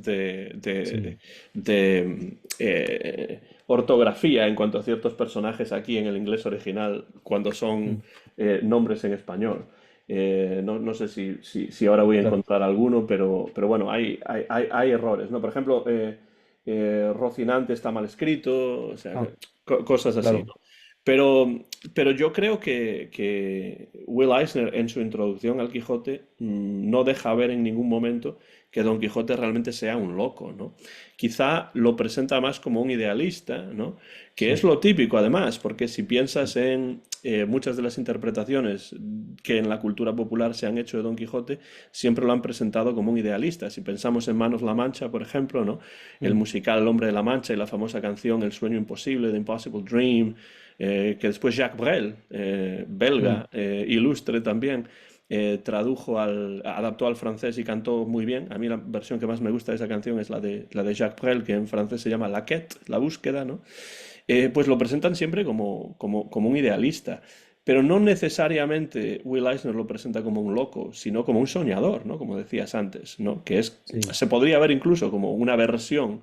sí. ortografía en cuanto a ciertos personajes aquí en el inglés original cuando son Mm, nombres en español. No sé si ahora voy a claro. encontrar alguno, pero bueno, hay errores, ¿no? Por ejemplo, Rocinante está mal escrito, o sea, Ah, cosas así, ¿no? claro. Pero, pero yo creo que Will Eisner en su introducción al Quijote no deja ver en ningún momento que Don Quijote realmente sea un loco, ¿no? Quizá lo presenta más como un idealista, ¿no? Que es Sí. lo típico además, porque si Mm, piensas en muchas de las interpretaciones que en la cultura popular se han hecho de Don Quijote, siempre lo han presentado como un idealista. Si pensamos en Manos La Mancha, por ejemplo, ¿no? El mm, musical El hombre de la Mancha y la famosa canción El sueño imposible, The Impossible Dream, que después Jacques Brel, mm, belga, ilustre también, adaptó al francés y cantó muy bien. A mí la versión que más me gusta de esa canción es la de Jacques Brel, que en francés se llama La Quête, la búsqueda, ¿no? Pues lo presentan siempre como un idealista. Pero no necesariamente Will Eisner lo presenta como un loco, sino como un soñador, ¿no? Como decías antes, ¿no? sí. Se podría ver incluso como una versión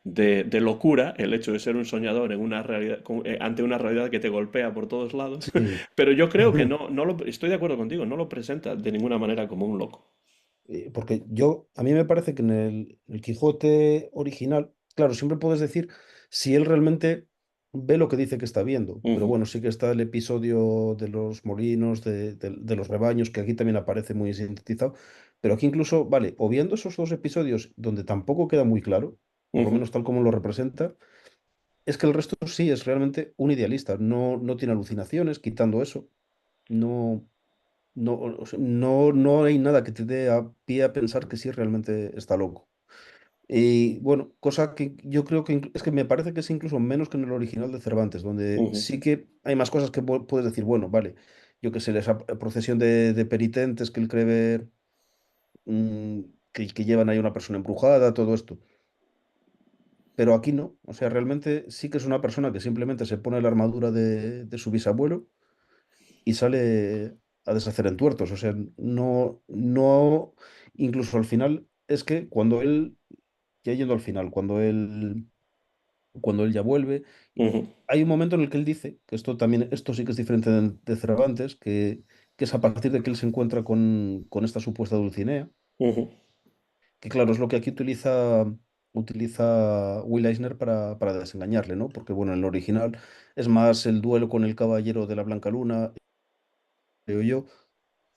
de locura el hecho de ser un soñador en una realidad, ante una realidad que te golpea por todos lados. Sí. Pero yo creo que estoy de acuerdo contigo, no lo presenta de ninguna manera como un loco. Porque a mí me parece que en el Quijote original, claro, siempre puedes decir si él realmente ve lo que dice que está viendo, pero Ujú, bueno, sí que está el episodio de los molinos, de los rebaños, que aquí también aparece muy sintetizado, pero aquí incluso, vale, o viendo esos dos episodios donde tampoco queda muy claro, por lo ujú. menos tal como lo representa, es que el resto sí es realmente un idealista, no tiene alucinaciones, quitando eso, no. No, o sea, no hay nada que te dé a pie a pensar que sí realmente está loco. Y bueno, cosa que yo creo que es que me parece que es incluso menos que en el original de Cervantes, donde Ujú, sí que hay más cosas que puedes decir, bueno, vale, yo que sé, esa procesión de penitentes que él cree ver, mm, que llevan ahí una persona embrujada, todo esto. Pero aquí no, o sea, realmente sí que es una persona que simplemente se pone la armadura de su bisabuelo y sale a deshacer en tuertos. O sea, no, incluso al final, es que cuando él, ya yendo al final, cuando él ya vuelve, Ujú, hay un momento en el que él dice, que esto también, esto sí que es diferente de Cervantes, que es a partir de que él se encuentra con esta supuesta Dulcinea, ujú, que claro, es lo que aquí utiliza Will Eisner para desengañarle, ¿no? Porque bueno, en el original es más el duelo con el caballero de la Blanca Luna, creo yo,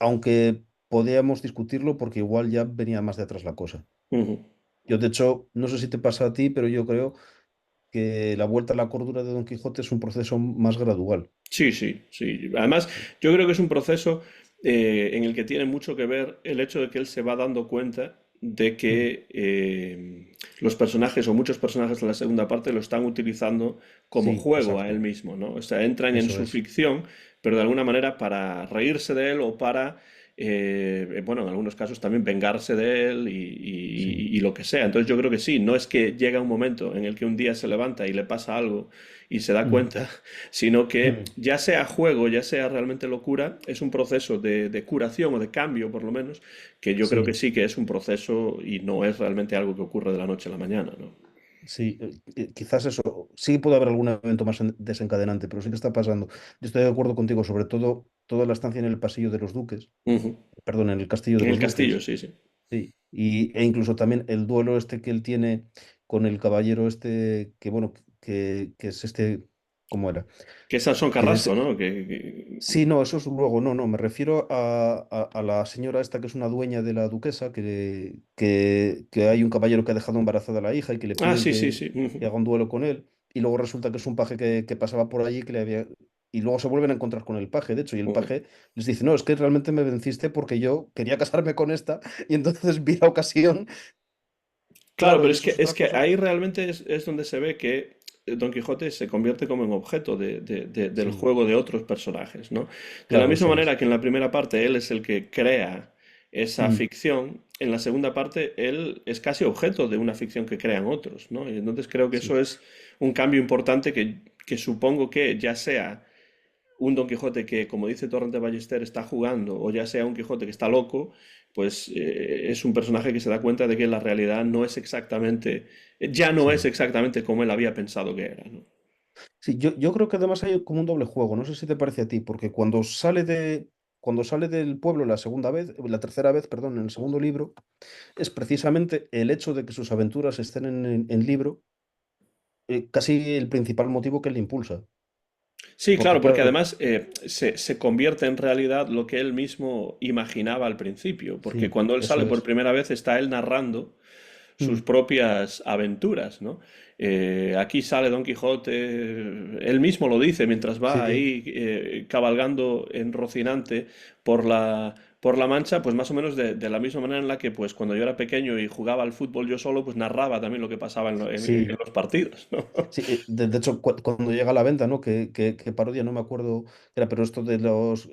aunque podíamos discutirlo porque igual ya venía más de atrás la cosa. ujú. Yo, de hecho, no sé si te pasa a ti, pero yo creo que la vuelta a la cordura de Don Quijote es un proceso más gradual. Sí, sí, sí. Además, yo creo que es un proceso en el que tiene mucho que ver el hecho de que él se va dando cuenta de Mm. que los personajes o muchos personajes de la segunda parte lo están utilizando como Sí, juego a él exacto. mismo, ¿no? O sea, entran en Eso su es. ficción, pero de alguna manera para reírse de él o para, bueno, en algunos casos también vengarse de él Sí. y lo que sea. Entonces yo creo que sí, no es que llega un momento en el que un día se levanta y le pasa algo y se da Mm, cuenta, sino que mm. ya sea juego, ya sea realmente locura, es un proceso de curación o de cambio, por lo menos, que yo creo que Sí, sí que es un proceso y no es realmente algo que ocurre de la noche a la mañana, ¿no? sí. Quizás eso, sí puede haber algún evento más desencadenante, pero sí que está pasando. Yo estoy de acuerdo contigo, sobre todo toda la estancia en el pasillo de los duques, Ujú. perdón, en el castillo de En el los castillo, duques. sí, sí. Sí. E incluso también el duelo este que él tiene con el caballero este, que bueno, que es este, ¿cómo era? Que es Sansón Que Carrasco, es, ¿no? sí, no, eso es luego, no, no, me refiero a la señora esta que es una dueña de la duquesa, que hay un caballero que ha dejado embarazada a la hija y que le Ah, piden sí, sí, sí. que Ujú, haga un duelo con él, y luego resulta que es un paje que pasaba por allí que le había... Y luego se vuelven a encontrar con el paje, de hecho, y el ujú. paje les dice, no, es que realmente me venciste porque yo quería casarme con esta, y entonces vi la ocasión, Claro, claro, pero y eso es es otra que cosa. ahí realmente es donde se ve que Don Quijote se convierte como en objeto del Sí, juego de otros personajes, ¿no? De la claro, misma eso es. manera que en la primera parte él es el que crea esa Mm, ficción, en la segunda parte él es casi objeto de una ficción que crean otros, ¿no? Y entonces creo que eso sí, es un cambio importante que supongo que ya sea un Don Quijote que, como dice Torrente Ballester, está jugando, o ya sea un Quijote que está loco, pues es un personaje que se da cuenta de que la realidad no es exactamente, ya no es sí. exactamente como él había pensado que era, ¿no? Sí, yo creo que además hay como un doble juego, no sé si te parece a ti, porque cuando sale del pueblo la segunda vez, la tercera vez, perdón, en el segundo libro, es precisamente el hecho de que sus aventuras estén en libro, casi el principal motivo que le impulsa. Sí, Porque claro, porque claro, además se convierte en realidad lo que él mismo imaginaba al princippo, porque sí, cuando él sale eso por es. primera vez está él narrando sus Mm, propias aventuras, ¿no? Aquí sale Don Quijote, él mismo lo dice mientras va sí, ahí cabalgando en Rocinante por la Mancha, pues más o menos de la misma manera en la que pues cuando yo era pequeño y jugaba al fútbol yo solo, pues narraba también lo que pasaba en sí, los partidos, ¿no? sí. De hecho, cuando llega a la venta, ¿no? Que parodia, no me acuerdo, era, pero esto de los...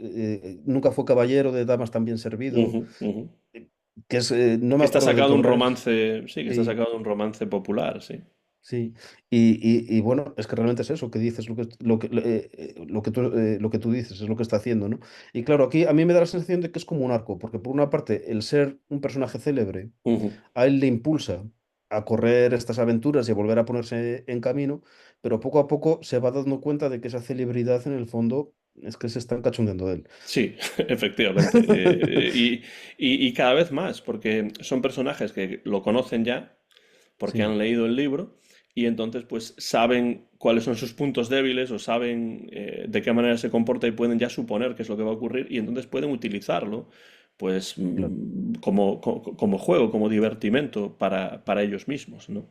nunca fue caballero, de damas también servido, Ujú, ujú. eh, que es, no me Que está acuerdo del sacado un torrent. romance, sí, que está Sí, sacado un romance popular, sí. sí, y bueno, es que realmente es eso que dices, lo que tú dices, es lo que está haciendo, ¿no? Y claro, aquí a mí me da la sensación de que es como un arco, porque por una parte, el ser un personaje célebre, Ujú. a él le impulsa a correr estas aventuras y a volver a ponerse en camino, pero poco a poco se va dando cuenta de que esa celebridad en el fondo es que se están cachondeando de él. Sí, efectivamente. Y cada vez más, porque son personajes que lo conocen ya, porque Sí, han leído el libro, y entonces pues saben cuáles son sus puntos débiles o saben de qué manera se comporta y pueden ya suponer qué es lo que va a ocurrir y entonces pueden utilizarlo pues claro, como juego, como divertimento para ellos mismos, ¿no?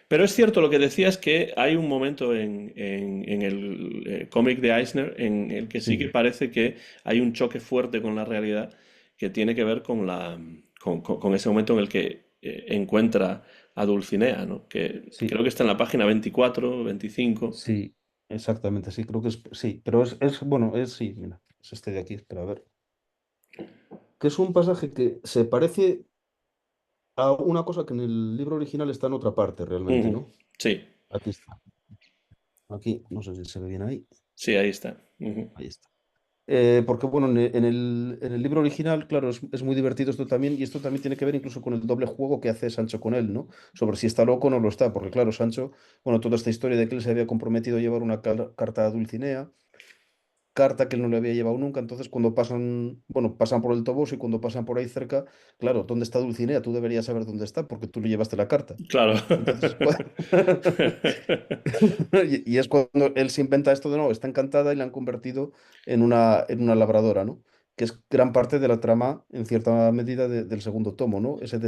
Pero es cierto lo que decías que hay un momento en el cómic de Eisner en el que sí que sí, parece que hay un choque fuerte con la realidad que tiene que ver con ese momento en el que encuentra a Dulcinea, ¿no? Que sí, creo que está en la página 24, 25. sí, exactamente, sí, creo que sí, pero bueno, sí, mira, es este de aquí, espera, a ver. Que es un pasaje que se parece a una cosa que en el libro original está en otra parte realmente, Ujú. ¿no? Sí, Aquí está. Aquí, no sé si se ve bien ahí. sí, ahí está. Ujú. Ahí está. Porque bueno, en el libro original, claro, es muy divertido esto también, y esto también tiene que ver incluso con el doble juego que hace Sancho con él, ¿no? Sobre si está loco o no lo está, porque claro, Sancho, bueno, toda esta historia de que él se había comprometido a llevar una carta a Dulcinea, carta que él no le había llevado nunca. Entonces cuando pasan, bueno, pasan por el Toboso, y cuando pasan por ahí cerca, claro, ¿dónde está Dulcinea? Tú deberías saber dónde está porque tú le llevaste la carta. Claro. Entonces, y es cuando él se inventa esto de no, está encantada y la han convertido en una labradora, ¿no? Que es gran parte de la trama, en cierta medida, del segundo tomo, ¿no? Ese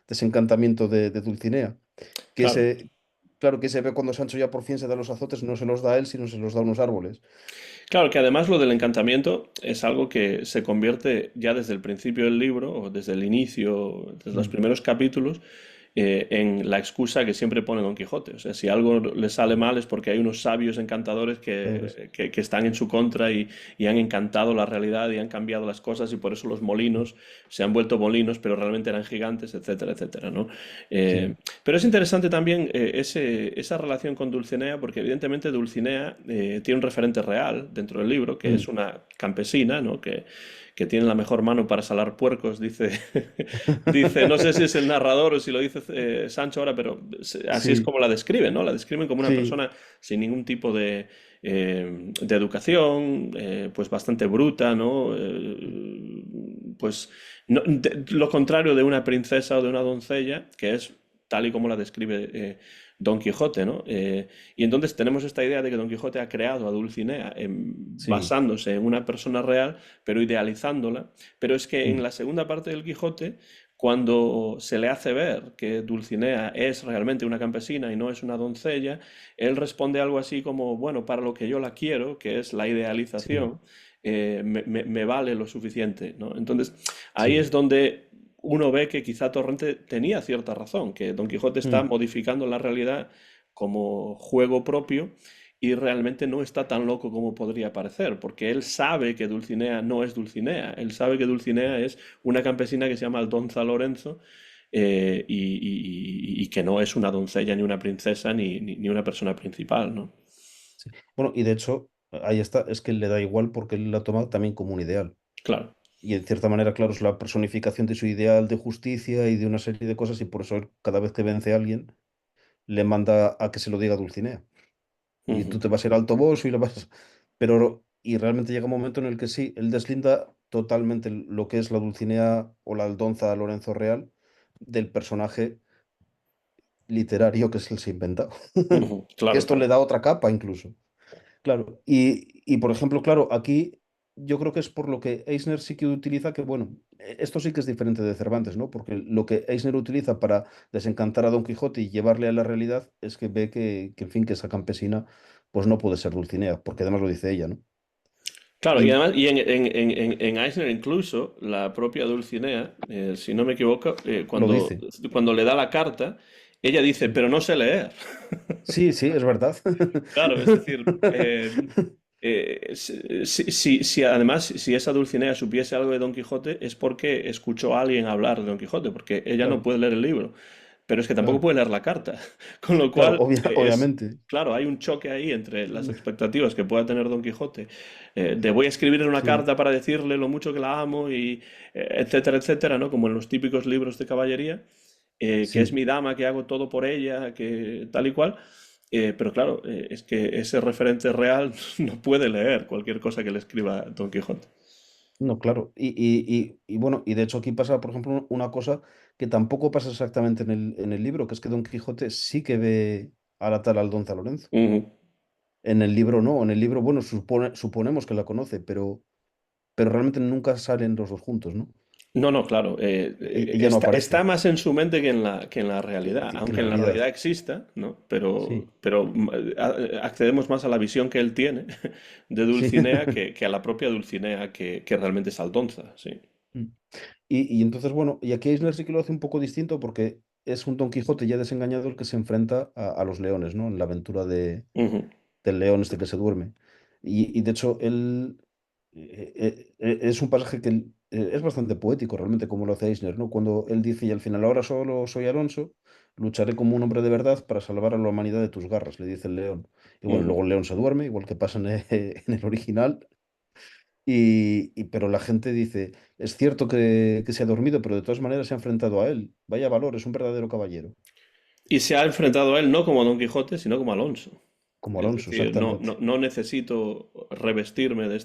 desencantamiento de Dulcinea. Que Claro. ese, claro, que se ve cuando Sancho ya por fin se da los azotes, no se los da a él, sino se los da a unos árboles. Claro que además lo del encantamiento es algo que se convierte ya desde el principio del libro, o desde el inicio, desde los Mm, primeros capítulos, en la excusa que siempre pone Don Quijote. O sea, si algo le sale mal es porque hay unos sabios encantadores Adores. que están en su contra y han encantado la realidad y han cambiado las cosas y por eso los Mm, molinos se han vuelto molinos, pero realmente eran gigantes, etcétera, etcétera, ¿no? sí, Pero es interesante también esa relación con Dulcinea, porque evidentemente Dulcinea tiene un referente real dentro del libro, que es mm, una campesina, ¿no? Que tiene la mejor mano para salar puercos, dice, dice, no sé si es el narrador o si lo dice Sancho ahora, pero así es sí, como la describen, ¿no? La describen como una sí, persona sin ningún tipo de educación, pues bastante bruta, ¿no? Pues lo contrario de una princesa o de una doncella, que es tal y como la describe Don Quijote, ¿no? Y entonces tenemos esta idea de que Don Quijote ha creado a Dulcinea sí. basándose en una persona real, pero idealizándola. Pero es que en Mm, la segunda parte del Quijote, cuando se le hace ver que Dulcinea es realmente una campesina y no es una doncella, él responde algo así como, bueno, para lo que yo la quiero, que es la sí, idealización, me vale lo suficiente, ¿no? Entonces, ahí sí. es donde uno ve que quizá Torrente tenía cierta razón, que Don Quijote está Mm, modificando la realidad como juego propio y realmente no está tan loco como podría parecer, porque él sabe que Dulcinea no es Dulcinea, él sabe que Dulcinea es una campesina que se llama Aldonza Lorenzo y que no es una doncella ni una princesa ni una persona principal, ¿no? sí. Bueno, y de hecho, ahí está, es que le da igual porque él la toma también como un ideal. Claro. Y en cierta manera, claro, es la personificación de su ideal de justicia y de una serie de cosas, y por eso él, cada vez que vence a alguien, le manda a que se lo diga a Dulcinea. Y tú Ujú, te vas a ir al Toboso y lo vas. Pero, y realmente llega un momento en el que sí, él deslinda totalmente lo que es la Dulcinea o la Aldonza Lorenzo Real del personaje literario que es él se ha inventado. ujú, Que claro, esto le claro. da otra capa incluso. Claro, y por ejemplo, claro, aquí yo creo que es por lo que Eisner sí que utiliza, que bueno, esto sí que es diferente de Cervantes, ¿no? Porque lo que Eisner utiliza para desencantar a Don Quijote y llevarle a la realidad es que ve que en fin, que esa campesina pues no puede ser Dulcinea, porque además lo dice ella, ¿no? Claro, y Y además, y en Eisner incluso, la propia Dulcinea, si no me equivoco, lo dice, cuando le da la carta, ella dice, sí. pero no sé leer. Sí, sí, es verdad. Claro, es decir, si además, si esa Dulcinea supiese algo de Don Quijote, es porque escuchó a alguien hablar de Don Quijote, porque ella no Claro, puede leer el libro, pero es que tampoco claro, puede leer la carta. Con lo claro, cual, obviamente. claro, hay un choque ahí entre las expectativas que pueda tener Don Quijote, de voy a escribir en una Sí, carta para decirle lo mucho que la amo, y etcétera, etcétera, ¿no? Como en los típicos libros de caballería, que es sí. mi dama, que hago todo por ella, que tal y cual. Pero claro, es que ese referente real no puede leer cualquier cosa que le escriba Don Quijote. No, claro. Y bueno, y de hecho aquí pasa, por ejemplo, una cosa que tampoco pasa exactamente en el libro, que es que Don Quijote sí que ve a la tal Aldonza Lorenzo. Ujú. En el libro no, en el libro, bueno, suponemos que la conoce, pero realmente nunca salen los dos juntos, ¿no? No, no, claro. Ella no Está aparece, más en su mente que en la realidad, que en aunque la en la realidad. realidad exista, ¿no? Pero, Sí, pero accedemos más a la visión que él tiene de sí. Dulcinea que a la propia Dulcinea que realmente es Aldonza, sí. Mm. Y entonces, bueno, y aquí Eisner sí que lo hace un poco distinto porque es un Don Quijote ya desengañado el que se enfrenta a los leones, ¿no? En la aventura Ujú, del león este que se duerme. Y de hecho, él es un pasaje que es bastante poético realmente, como lo hace Eisner, ¿no? Cuando él dice, y al final ahora solo soy Alonso, lucharé como un hombre de verdad para salvar a la humanidad de tus garras, le dice el león. Y bueno, ujú. luego el león se duerme, igual que pasa en el original. Pero la gente dice, es cierto que se ha dormido, pero de todas maneras se ha enfrentado a él. Vaya valor, es un verdadero caballero. Y se ha enfrentado a él no como Don Quijote, sino como Alonso. Como Es Alonso, decir, exactamente. no necesito revestirme de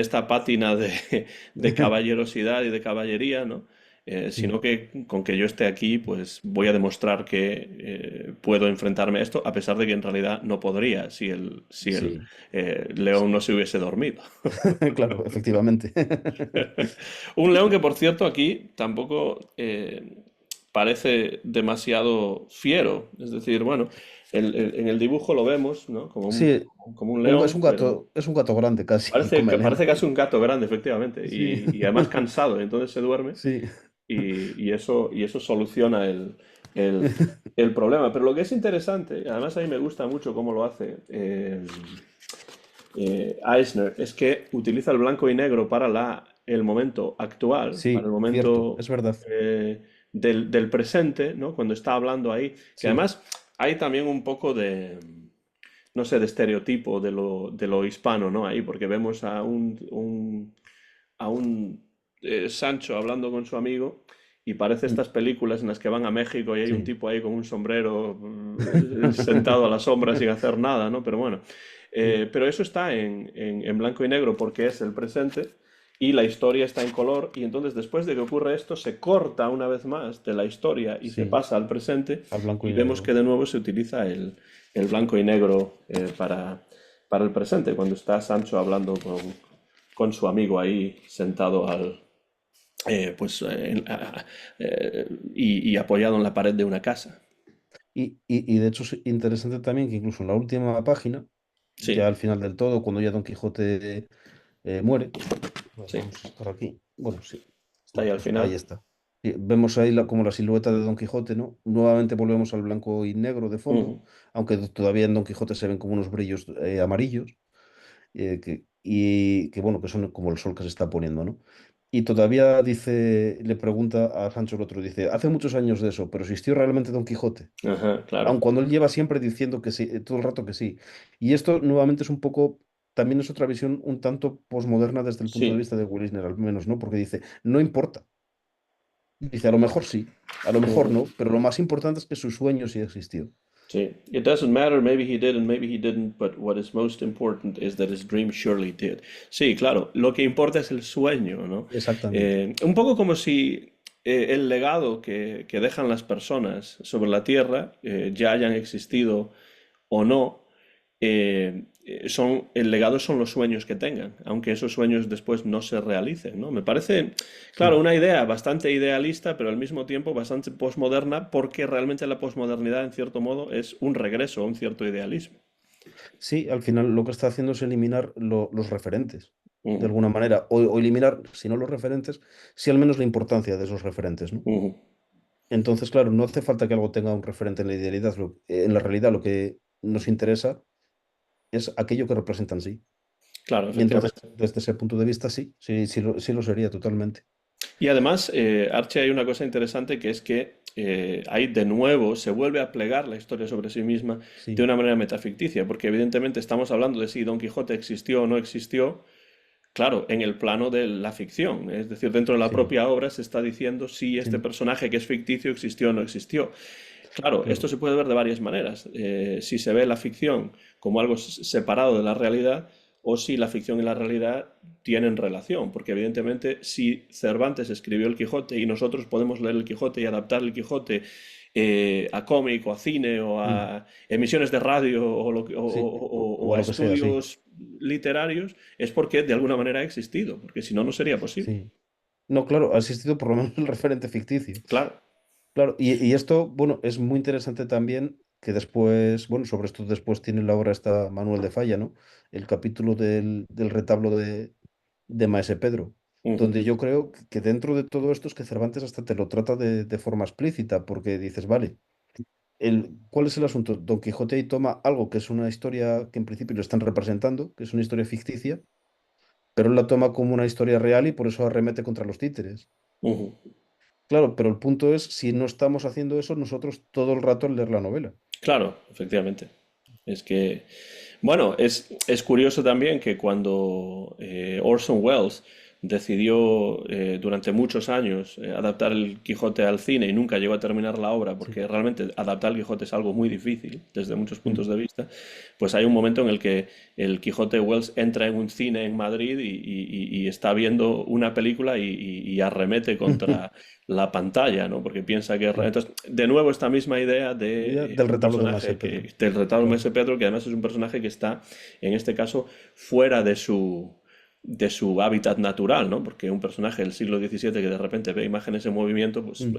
esta pátina de caballerosidad y de caballería, ¿no? Sí, Sino que con que yo esté aquí, pues voy a demostrar que puedo enfrentarme a esto, a pesar de que en realidad no podría si el sí. león no se hubiese dormido. Claro, efectivamente. Un león que, por cierto, aquí tampoco parece demasiado fiero. Es decir, bueno, en el dibujo lo vemos, ¿no? Sí, Como un león, pero es un gato grande casi, con parece melena. casi un gato grande, efectivamente, Sí, y además cansado, entonces se duerme sí, y eso soluciona el, el problema. Pero lo que es interesante, y además a mí me gusta mucho cómo lo hace Eisner, es que utiliza el blanco y negro para el momento actual, para el sí, cierto, momento es verdad. del presente, ¿no? Cuando está hablando ahí, que Sí, además hay también un poco de no sé, de estereotipo de lo hispano, ¿no? Ahí, porque vemos a un Sancho hablando con su amigo y parece mm, estas películas en las que van a México y hay un sí, tipo ahí con un sombrero sentado a la sombra sin hacer nada, ¿no? Pero bueno, mm, pero eso está en blanco y negro porque es el presente y la historia está en color y entonces después de que ocurre esto se corta una vez más de la historia y se sí, pasa al presente al blanco y y vemos que negro. de nuevo se utiliza el blanco y negro para el presente, cuando está Sancho hablando con su amigo ahí sentado pues, y apoyado en la pared de una casa. Y de hecho es interesante también que incluso en la última página, ya Sí, al final del todo, cuando ya Don Quijote muere, pues sí, vamos a estar aquí. Bueno, sí. está ahí Bueno, al pues ahí final. está. Y vemos ahí como la silueta de Don Quijote, ¿no? Nuevamente volvemos al blanco y negro de fondo, Ujú. aunque todavía en Don Quijote se ven como unos brillos amarillos, y que bueno, que son como el sol que se está poniendo, ¿no? Y todavía dice, le pregunta a Sancho el otro, dice, hace muchos años de eso, pero ¿existió realmente Don Quijote? Ajá, Aun claro. cuando él lleva siempre diciendo que sí, todo el rato que sí. Y esto nuevamente es un poco, también es otra visión un tanto posmoderna desde el punto de Sí, vista de Will Eisner, al menos, ¿no? Porque dice, no importa. Dice, a lo mejor sí, a lo mejor ujú, no, pero lo más importante es que su sueño sí existió. sí. It doesn't matter, maybe he did and maybe he didn't, but what is most important is that his dream surely did. Sí, claro, lo que importa es el sueño, ¿no? Exactamente. Un poco como si el legado que dejan las personas sobre la Tierra, ya hayan existido o no, el legado son los sueños que tengan, aunque esos sueños después no se realicen, ¿no? Me parece, claro, Mm. una idea bastante idealista, pero al mismo tiempo bastante posmoderna, porque realmente la posmodernidad, en cierto modo, es un regreso a un cierto idealismo. Sí, al final lo que está haciendo es eliminar los referentes, de Ujú, alguna manera, o eliminar, si no los referentes, si al menos la importancia de esos referentes, ¿no? ujú. Entonces, claro, no hace falta que algo tenga un referente en la idealidad, en la realidad lo que nos interesa es aquello que representan sí. Claro, Y entonces, efectivamente. desde ese punto de vista, sí, sí, sí lo sería totalmente. Y además, Archie, hay una cosa interesante que es que ahí de nuevo se vuelve a plegar la historia sobre sí misma de Sí, una manera metaficticia, porque evidentemente estamos hablando de si Don Quijote existió o no existió, claro, en el plano de la ficción, es decir, dentro de la sí, propia obra se está diciendo si este sí, personaje que es ficticio existió o no existió. Claro, esto claro. se puede ver de varias maneras. Si se ve la ficción como algo separado de la realidad o si la ficción y la realidad tienen relación, porque evidentemente si Cervantes escribió el Quijote y nosotros podemos leer el Quijote y adaptar el Quijote a cómic o a cine o Mm, a emisiones de radio sí, o o a a lo que sea, sí, estudios literarios, es porque de alguna manera ha existido, porque si no, no sería posible. sí. No, claro, ha existido por lo menos el referente ficticio. Claro. Claro, y esto, bueno, es muy interesante también que después, bueno, sobre esto después tiene la obra esta Manuel de Falla, ¿no? El capítulo del retablo de Maese Pedro, Ujú, donde yo creo que dentro de todo esto es que Cervantes hasta te lo trata de forma explícita, porque dices, vale, ¿cuál es el asunto? Don Quijote ahí toma algo que es una historia que en principio lo están representando, que es una historia ficticia, pero él la toma como una historia real y por eso arremete contra los títeres. ujú. Claro, pero el punto es, si no estamos haciendo eso nosotros todo el rato al leer la novela. Claro, efectivamente. Es que, Bueno, es curioso también que cuando Orson Welles decidió durante muchos años adaptar el Quijote al cine y nunca llegó a terminar la obra, Sí. porque realmente adaptar el Quijote es algo muy difícil desde muchos Mm. puntos de vista, pues hay un momento en el que el Quijote de Wells entra en un cine en Madrid y está viendo una película y arremete contra la pantalla, ¿no? Porque piensa que... Sí. Entonces, de nuevo, esta misma idea Idea de del un retablo de Maese personaje Pedro. del retablo de Claro. Maese Pedro, que además es un personaje que está, en este caso, fuera de su hábitat natural, ¿no? Porque un personaje del siglo XVII que de repente ve imágenes en movimiento, pues Mm.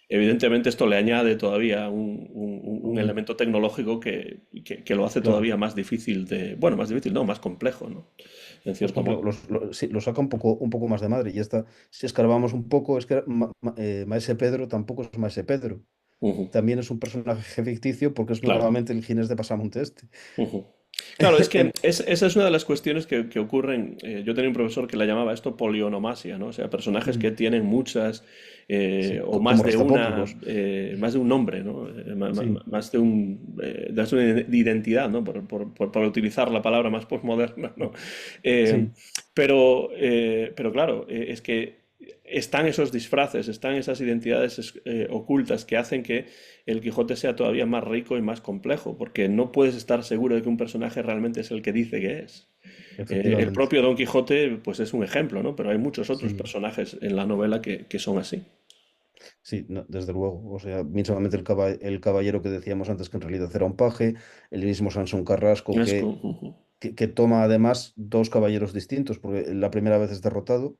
evidentemente esto le añade todavía un Mm. elemento tecnológico que lo hace Claro. todavía más difícil bueno, más difícil, no, más complejo, ¿no? En Más cierto complejo. modo. Sí, lo saca un poco más de madre. Y esta, si escarbamos un poco, es que Maese Pedro tampoco es Maese Pedro. Ujú, También es un personaje ficticio porque es claro. nuevamente el Ginés de Pasamonte este. Ujú. Claro, es que En- esa es una de las cuestiones que ocurren. Yo tenía un profesor que la llamaba esto polionomasia, ¿no? O sea, personajes Mm. que tienen muchas Sí, o como más de Rastapopoulos. más de un nombre, ¿no? Sí, Más de una identidad, ¿no? Por utilizar la palabra más postmoderna, ¿no? Eh, sí, pero claro, es que están esos disfraces, están esas identidades ocultas que hacen que el Quijote sea todavía más rico y más complejo, porque no puedes estar seguro de que un personaje realmente es el que dice que es. El efectivamente. propio Don Quijote, pues es un ejemplo, ¿no? Pero hay muchos otros Sí, personajes en la novela que son así. sí, no, desde luego. O sea, mismamente el caballero que decíamos antes que en realidad era un paje, el mismo Sansón Carrasco Ujú, que toma además dos caballeros distintos, porque la primera vez es derrotado.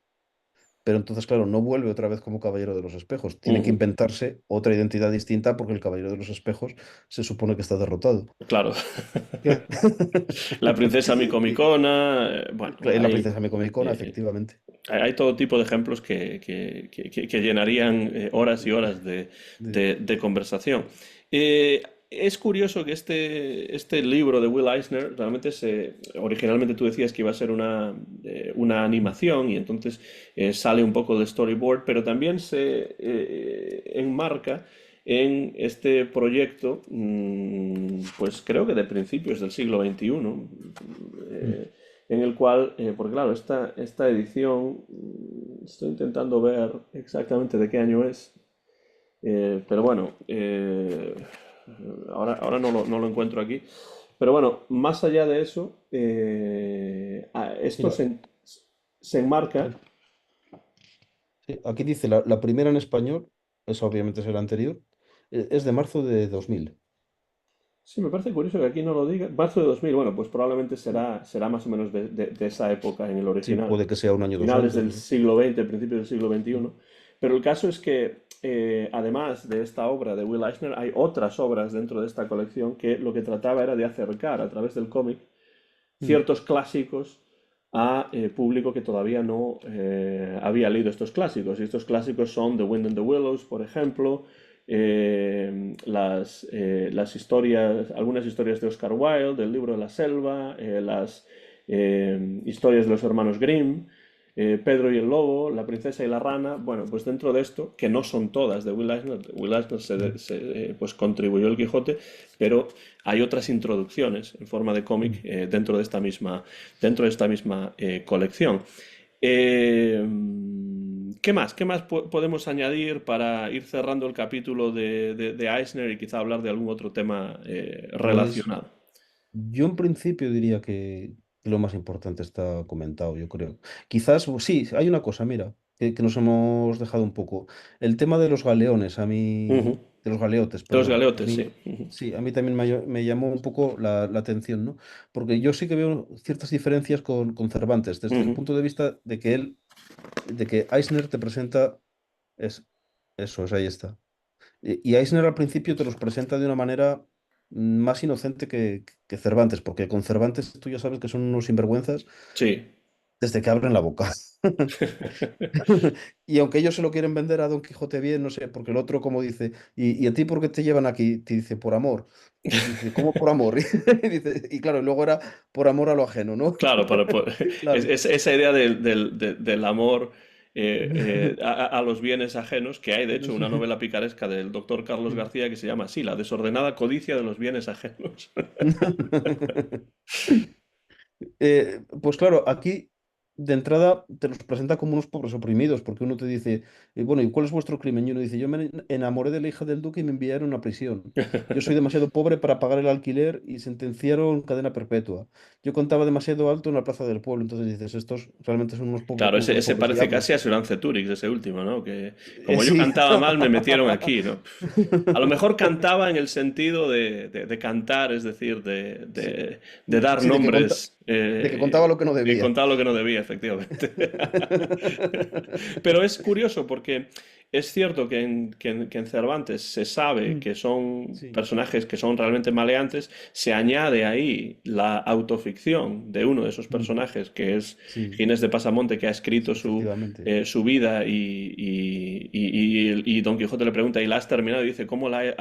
Pero entonces, claro, no vuelve otra vez como Caballero de los Espejos. Tiene que ujú. inventarse otra identidad distinta porque el Caballero de los Espejos se supone que está derrotado. Claro. ¿Qué? La princesa Y- Micomicona, bueno, La princesa Micomicona, eh, efectivamente. hay todo tipo de ejemplos que llenarían horas y horas De- de conversación. Eh, es curioso que este libro de Will Eisner realmente originalmente tú decías que iba a ser una animación y entonces sale un poco de storyboard, pero también se enmarca en este proyecto, pues creo que de principios del siglo XXI, en el cual, porque claro, esta edición, estoy intentando ver exactamente de qué año es, pero bueno, ahora no lo encuentro aquí. Pero bueno, más allá de eso, esto Mira, se enmarca. sí, aquí dice la primera en español, esa obviamente es la anterior, es de marzo de 2000. Sí, me parece curioso que aquí no lo diga. Marzo de 2000, bueno, pues probablemente será más o menos de esa época en el Sí, original. puede que sea un año o dos Finales antes, del no sé. siglo XX, principios del siglo XXI. Pero el caso es que, además de esta obra de Will Eisner, hay otras obras dentro de esta colección que lo que trataba era de acercar a través del cómic Mm, ciertos clásicos a público que todavía no había leído estos clásicos. Y estos clásicos son The Wind and the Willows, por ejemplo, las historias, algunas historias de Oscar Wilde, del libro de la selva, las historias de los hermanos Grimm, Pedro y el Lobo, La princesa y la rana. Bueno, pues dentro de esto, que no son todas de Will Eisner mm, pues contribuyó el Quijote, pero hay otras introducciones en forma de cómic mm. dentro de esta misma colección. Eh, ¿Qué más? ¿Qué más podemos añadir para ir cerrando el capítulo de Eisner y quizá hablar de algún otro tema Pues relacionado? yo en principio diría que lo más importante está comentado, yo creo. Quizás, sí, hay una cosa, mira, que nos hemos dejado un poco. El tema de los galeones, Ujú. de los galeotes, De los perdón. galeotes, sí. Ujú. Sí, a mí también me llamó un poco la atención, ¿no? Porque yo sí que veo ciertas diferencias con Cervantes, desde el Ujú. punto de vista de que Eisner te presenta, es, eso, es, ahí está. Y Eisner al principio te los presenta de una manera más inocente que Cervantes, porque con Cervantes tú ya sabes que son unos sinvergüenzas Sí. desde que abren la boca. Y aunque ellos se lo quieren vender a Don Quijote bien, no sé, porque el otro como dice, ¿y a ti por qué te llevan aquí? Te dice, por amor. Y dice, ¿cómo por amor? Y dice, y claro, y luego era por amor a lo ajeno, ¿no? Claro, Claro. esa idea del amor a los bienes ajenos, que hay de hecho una novela picaresca del doctor Carlos García que se llama así, La desordenada codicia de los bienes ajenos. Pues claro, aquí de entrada te los presenta como unos pobres oprimidos, porque uno te dice, bueno, ¿y cuál es vuestro crimen? Y uno dice, yo me enamoré de la hija del duque y me enviaron a prisión. Yo soy demasiado pobre para pagar el alquiler y sentenciaron cadena perpetua. Yo contaba demasiado alto en la plaza del pueblo. Entonces dices, estos realmente son unos Claro, unos ese pobres parece casi a diablos. Sir Turix, ese último, ¿no? Que como yo Sí. cantaba mal, me metieron aquí, ¿no? A lo mejor cantaba en el sentido de cantar, es decir, Sí, de dar sí, nombres, de que contaba lo que no y debía. contar lo que no debía, efectivamente. Pero es curioso porque es cierto que en Cervantes se sabe Mm, que son sí, personajes que son realmente maleantes, se añade ahí la autoficción de uno de esos mm, personajes, que es sí, Ginés de Pasamonte, que ha escrito efectivamente. su vida y Don Quijote le pregunta, ¿y la has terminado? Y dice, ¿cómo la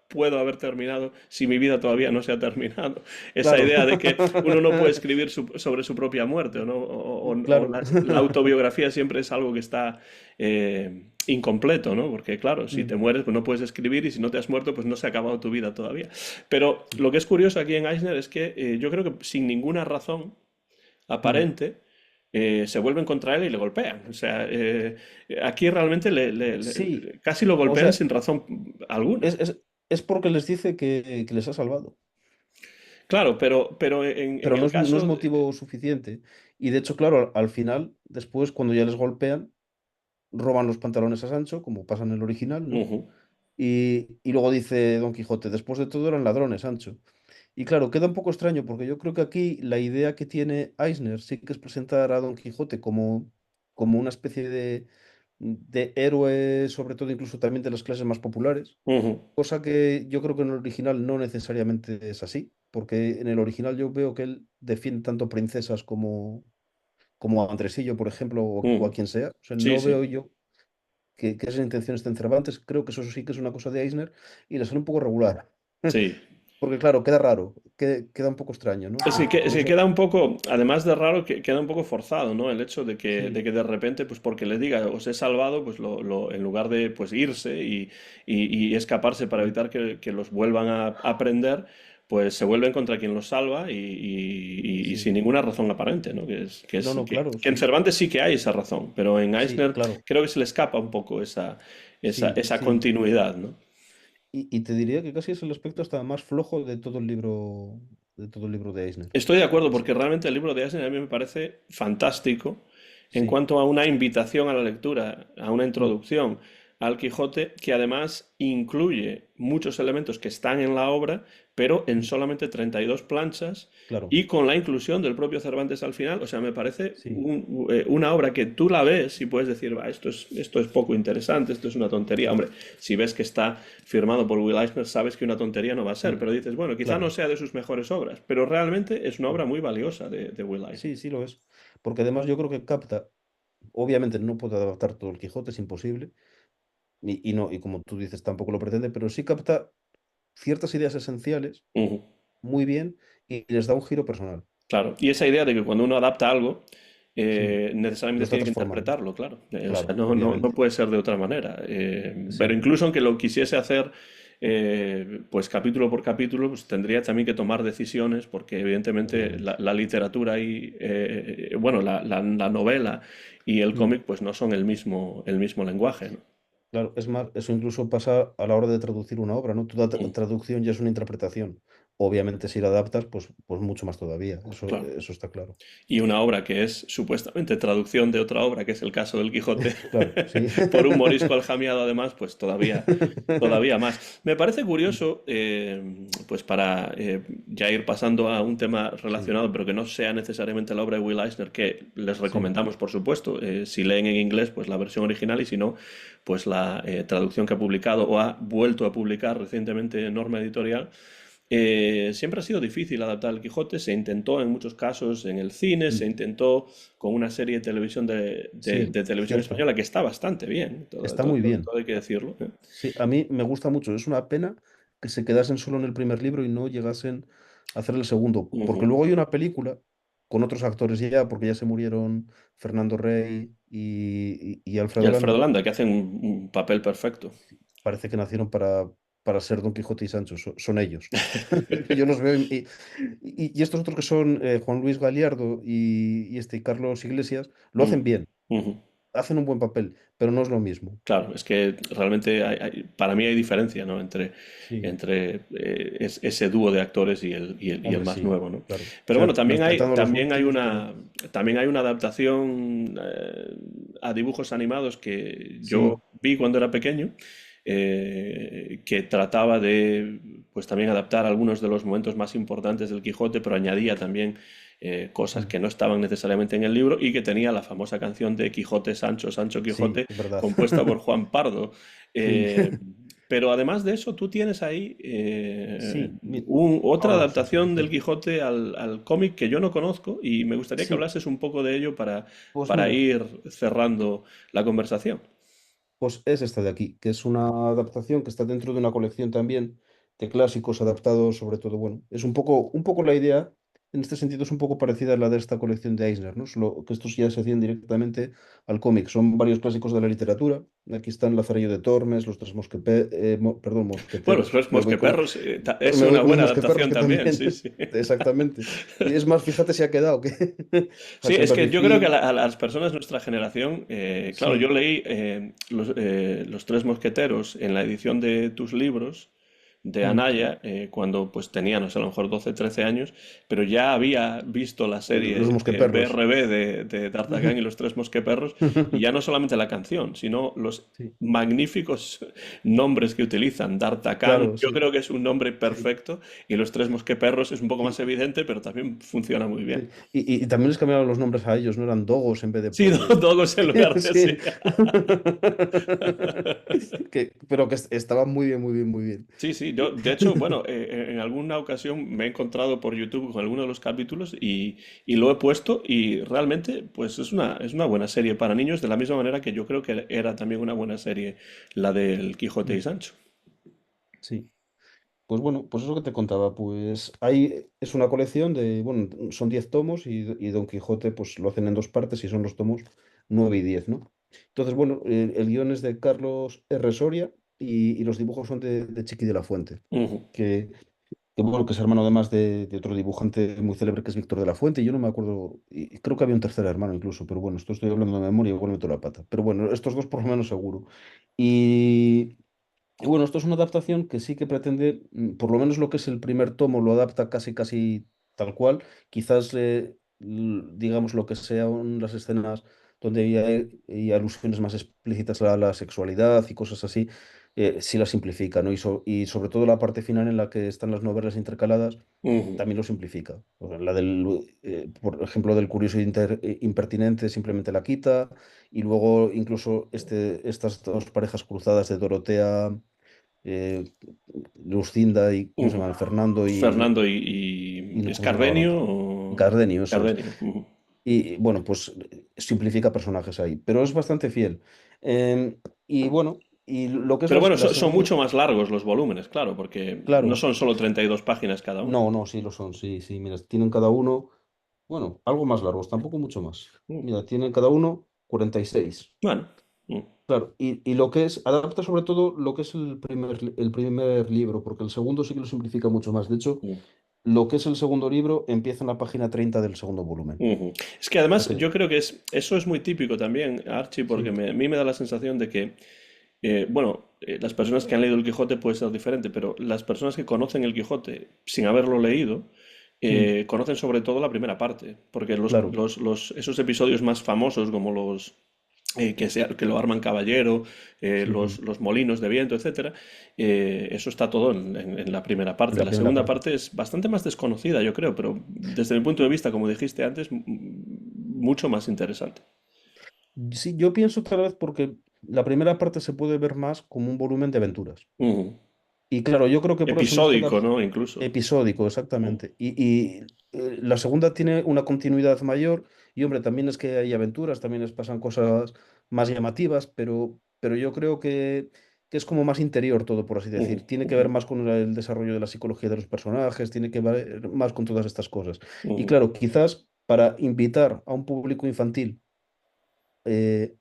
puedo haber terminado si mi vida todavía no se ha terminado? Esa Claro, idea de que uno no puede escribir sobre su propia muerte, ¿o no? O claro. la autobiografía siempre es algo que está incompleto, ¿no? Porque claro, si te Mm, mueres, pues no puedes escribir y si no te has muerto, pues no se ha acabado tu vida todavía. Pero sí, lo que es curioso aquí en Eisner es que yo creo que sin ninguna razón mm, aparente se vuelven contra él y le golpean. O sea, aquí realmente sí, casi lo o golpean sea, sin razón alguna. es, es, es porque les dice que les ha salvado, Claro, pero en pero el no es caso, motivo suficiente. Y de hecho, claro, al final, después, cuando ya les golpean, roban los pantalones a Sancho, como pasa en el original, ¿no? ujú, Y luego dice Don Quijote, después de todo eran ladrones, Sancho. Y claro, queda un poco extraño porque yo creo que aquí la idea que tiene Eisner sí que es presentar a Don Quijote como una especie de héroe, sobre todo incluso también de las clases más populares, ujú, cosa que yo creo que en el original no necesariamente es así, porque en el original yo veo que él defiende tanto princesas como a Andresillo, por ejemplo, o a ujú. quien sea. O sea, Sí, no sí, veo yo que esa intención esté en Cervantes. Creo que eso sí que es una cosa de Eisner y le sale un poco regular. sí. Porque claro, queda raro, queda un poco extraño, ¿no? Es No que sé. queda un poco, además de raro, que queda un poco forzado, ¿no? El hecho Sí, de que de repente, pues porque les diga, os he salvado, pues en lugar de pues irse y escaparse para evitar que los vuelvan a prender, pues se vuelven contra quien los salva y sin sí. ninguna razón aparente, ¿no? No, no, claro, Que en sí. Cervantes sí que hay esa razón, pero en Sí, Eisner claro. creo que se le escapa un poco Sí, esa sí. continuidad, ¿no? Y te diría que casi es el aspecto hasta más flojo de todo el libro de Eisner. Estoy de acuerdo Sí, porque realmente el libro de Eisner a mí me parece fantástico en sí. cuanto a una invitación a la lectura, a una Mm, introducción al Quijote que además incluye muchos elementos que están en la obra, pero en mm, solamente 32 planchas claro, y con la inclusión del propio Cervantes al final. O sea, me parece sí, una obra que tú la ves y puedes decir, va, esto es poco interesante, esto es una tontería. Hombre, claro. si ves que está firmado por Will Eisner, sabes que una tontería no va a ser, Mm, pero dices, bueno, quizá no claro. sea de sus mejores obras, pero realmente es una Mm, obra muy valiosa de Will Eisner. sí, sí lo es. Porque además yo creo que capta, obviamente no puede adaptar todo el Quijote, es imposible. Y no, y como tú dices, tampoco lo pretende, pero sí capta ciertas ideas esenciales Ujú, muy bien y les da un giro personal. claro, y esa idea de que cuando uno adapta algo, Sí, lo necesariamente está tiene que transformando. interpretarlo, claro. O sea, Claro, no obviamente. puede ser de otra manera. Pero Sí, incluso aunque lo quisiese hacer, pues capítulo por capítulo, pues tendría también que tomar decisiones, porque evidentemente obviamente. la literatura y, bueno, la novela y el Mm. cómic, pues no son el mismo lenguaje, ¿no? Claro, es más, eso incluso pasa a la hora de traducir una obra, ¿no? Toda Mm, traducción ya es una interpretación. Obviamente, si la adaptas, pues mucho más todavía. claro. Eso está claro. Y una obra que es supuestamente traducción de otra obra, que es el caso del Quijote, Claro, sí. por un morisco aljamiado además, pues todavía más. Me parece curioso, pues para ya ir pasando a un tema Sí, relacionado, pero que no sea necesariamente la obra de Will Eisner, que les sí. recomendamos, por supuesto, si leen en inglés, pues la versión original y si no, pues la traducción que ha publicado o ha vuelto a publicar recientemente Norma Editorial. Siempre ha sido difícil adaptar el Quijote, se intentó en muchos casos en el cine, se Mm, intentó con una serie de televisión sí, de televisión cierto. española que está bastante bien, Está muy bien. todo hay que decirlo, ¿eh? Sí, a mí me gusta mucho. Es una pena que se quedasen solo en el primer libro y no llegasen a hacer el segundo. Porque Ujú. luego hay una película con otros actores ya, porque ya se murieron Fernando Rey y Y Alfredo Alfredo Landa. Landa, que hacen un papel perfecto. Parece que nacieron para ser Don Quijote y Sancho, son ellos. Yo los veo y estos otros que son Juan Luis Galiardo y este Carlos Iglesias, lo hacen Mm, bien, ujú. hacen un buen papel, pero no es lo mismo. Claro, es que realmente para mí hay diferencia, ¿no? Sí, entre ese dúo de actores y el hombre, más sí, nuevo, ¿no? claro. O Pero sea, bueno, también hay, respetando a los también hay últimos, pero una, también hay una adaptación a dibujos animados que yo sí, vi cuando era pequeño, que trataba de, pues también adaptar algunos de los momentos más importantes del Quijote, pero añadía también cosas mm, que no estaban necesariamente en el libro y que tenía la famosa canción de Quijote, Sancho, Sancho sí, Quijote, es verdad. compuesta por Juan Pardo. Sí, Eh, pero además de eso, tú tienes ahí sí, otra ahora sí, sí, adaptación del decir. Quijote al cómic que yo no conozco y me gustaría que Sí, hablases un poco de ello pues para mira. ir cerrando la conversación. Pues es esta de aquí, que es una adaptación que está dentro de una colección también de clásicos adaptados, sobre todo, bueno, es un poco la idea, en este sentido es un poco parecida a la de esta colección de Eisner, ¿no? Solo que estos ya se hacían directamente al cómic. Son varios clásicos de la literatura. Aquí están Lazarillo de Tormes, Los Tres perdón, Bueno, Mosqueteros. los Mosqueperros es Me voy una con los buena mosqueperros adaptación que también, también, sí, sí. exactamente. Y es más, fíjate si ha quedado que Sí, es que Huckleberry yo creo que Finn, a las personas de nuestra generación, claro, yo sí, leí los Tres Mosqueteros en la edición de tus libros de mm, Anaya, cuando pues tenía, no sé, a lo mejor 12 13 años, pero ya había visto la los serie mosqueperros. BRB de D'Artagnan y los Tres Mosqueperros, y ya no solamente la canción, sino los Sí, magníficos nombres que utilizan. D'Artagnan, claro, yo sí, creo que es un nombre sí, perfecto, y los Tres Mosqueperros es un poco más sí, evidente, pero también funciona muy bien. sí. Y también les cambiaron los nombres a ellos, no eran dogos en vez de Sí, pollos. Dogos en lugar de sí. Sí. Pero que estaba muy bien, muy bien, muy bien. Sí, sí, yo de hecho, bueno, en alguna ocasión me he encontrado por YouTube con alguno de los capítulos y lo he puesto y realmente pues es una buena serie para niños de la misma manera que yo creo que era también una buena serie la del Quijote y Sancho. Sí. Pues bueno, pues eso que te contaba, pues ahí es una colección de, bueno, son 10 tomos y Don Quijote pues lo hacen en dos partes y son los tomos 9 y 10, ¿no? Entonces, bueno, el guión es de Carlos R. Soria y los dibujos son de Chiqui de la Fuente, Ujú, que, bueno, que es hermano además de otro dibujante muy célebre que es Víctor de la Fuente, y yo no me acuerdo, y creo que había un tercer hermano incluso, pero bueno, esto estoy hablando de memoria, igual meto la pata, pero bueno, estos dos por lo menos seguro. Y, y bueno, esto es una adaptación que sí que pretende, por lo menos lo que es el primer tomo, lo adapta casi casi tal cual. Quizás, digamos, lo que sean las escenas donde hay alusiones más explícitas a la sexualidad y cosas así, sí la simplifica, ¿no? Y sobre todo la parte final en la que están las novelas intercaladas, ujú, también lo simplifica. O sea, la del, por ejemplo, del curioso impertinente simplemente la quita. Y luego incluso estas dos parejas cruzadas de Dorotea, eh, Lucinda y, ¿cómo se ujú. llama? Fernando Fernando y y no, ¿es ¿cómo se llama la Cardenio otra? o Cardenio, eso es. Cardenio? Ujú, Y bueno, pues simplifica personajes ahí, pero es bastante fiel. Y bueno, y lo que es pero bueno, la son segunda, mucho más largos los volúmenes, claro, porque no claro, son solo 32 páginas cada uno. no, no, sí lo son, sí, sí, mira, tienen cada uno, bueno, algo más largos, tampoco mucho más. Mm, Mira, tienen cada uno 46. bueno, mm, Claro, y lo que es, adapta sobre todo lo que es el primer libro, porque el segundo sí que lo simplifica mucho más. De hecho, mm. lo que es el segundo libro empieza en la página 30 del segundo volumen. Ujú. Es que O sea además que, yo creo que eso es muy típico también, Archie, porque sí, a mí me da la sensación de que, bueno, las personas que han leído el Quijote puede ser diferente, pero las personas que conocen el Quijote sin haberlo leído, mm, conocen sobre todo la primera parte, porque claro, esos episodios más famosos como que lo arman Caballero, sí, los molinos de viento, etcétera, eso está todo en la primera parte. la La primera segunda parte. parte es bastante más desconocida, yo creo, pero desde mi punto de vista, como dijiste antes, mucho más interesante. Sí, yo pienso tal vez porque la primera parte se puede ver más como un volumen de aventuras. Ujú. Y claro, yo creo que por eso en este Episódico, caso, ¿no? Incluso. episódico, Mm, exactamente. La segunda tiene una continuidad mayor y hombre, también es que hay aventuras, también les pasan cosas más llamativas, pero yo creo que es como más interior todo, por así ujú, decir. Tiene que ver ujú, más con el desarrollo de la psicología de los personajes, tiene que ver más con todas estas cosas. Y ujú. claro, quizás para invitar a un público infantil, eh,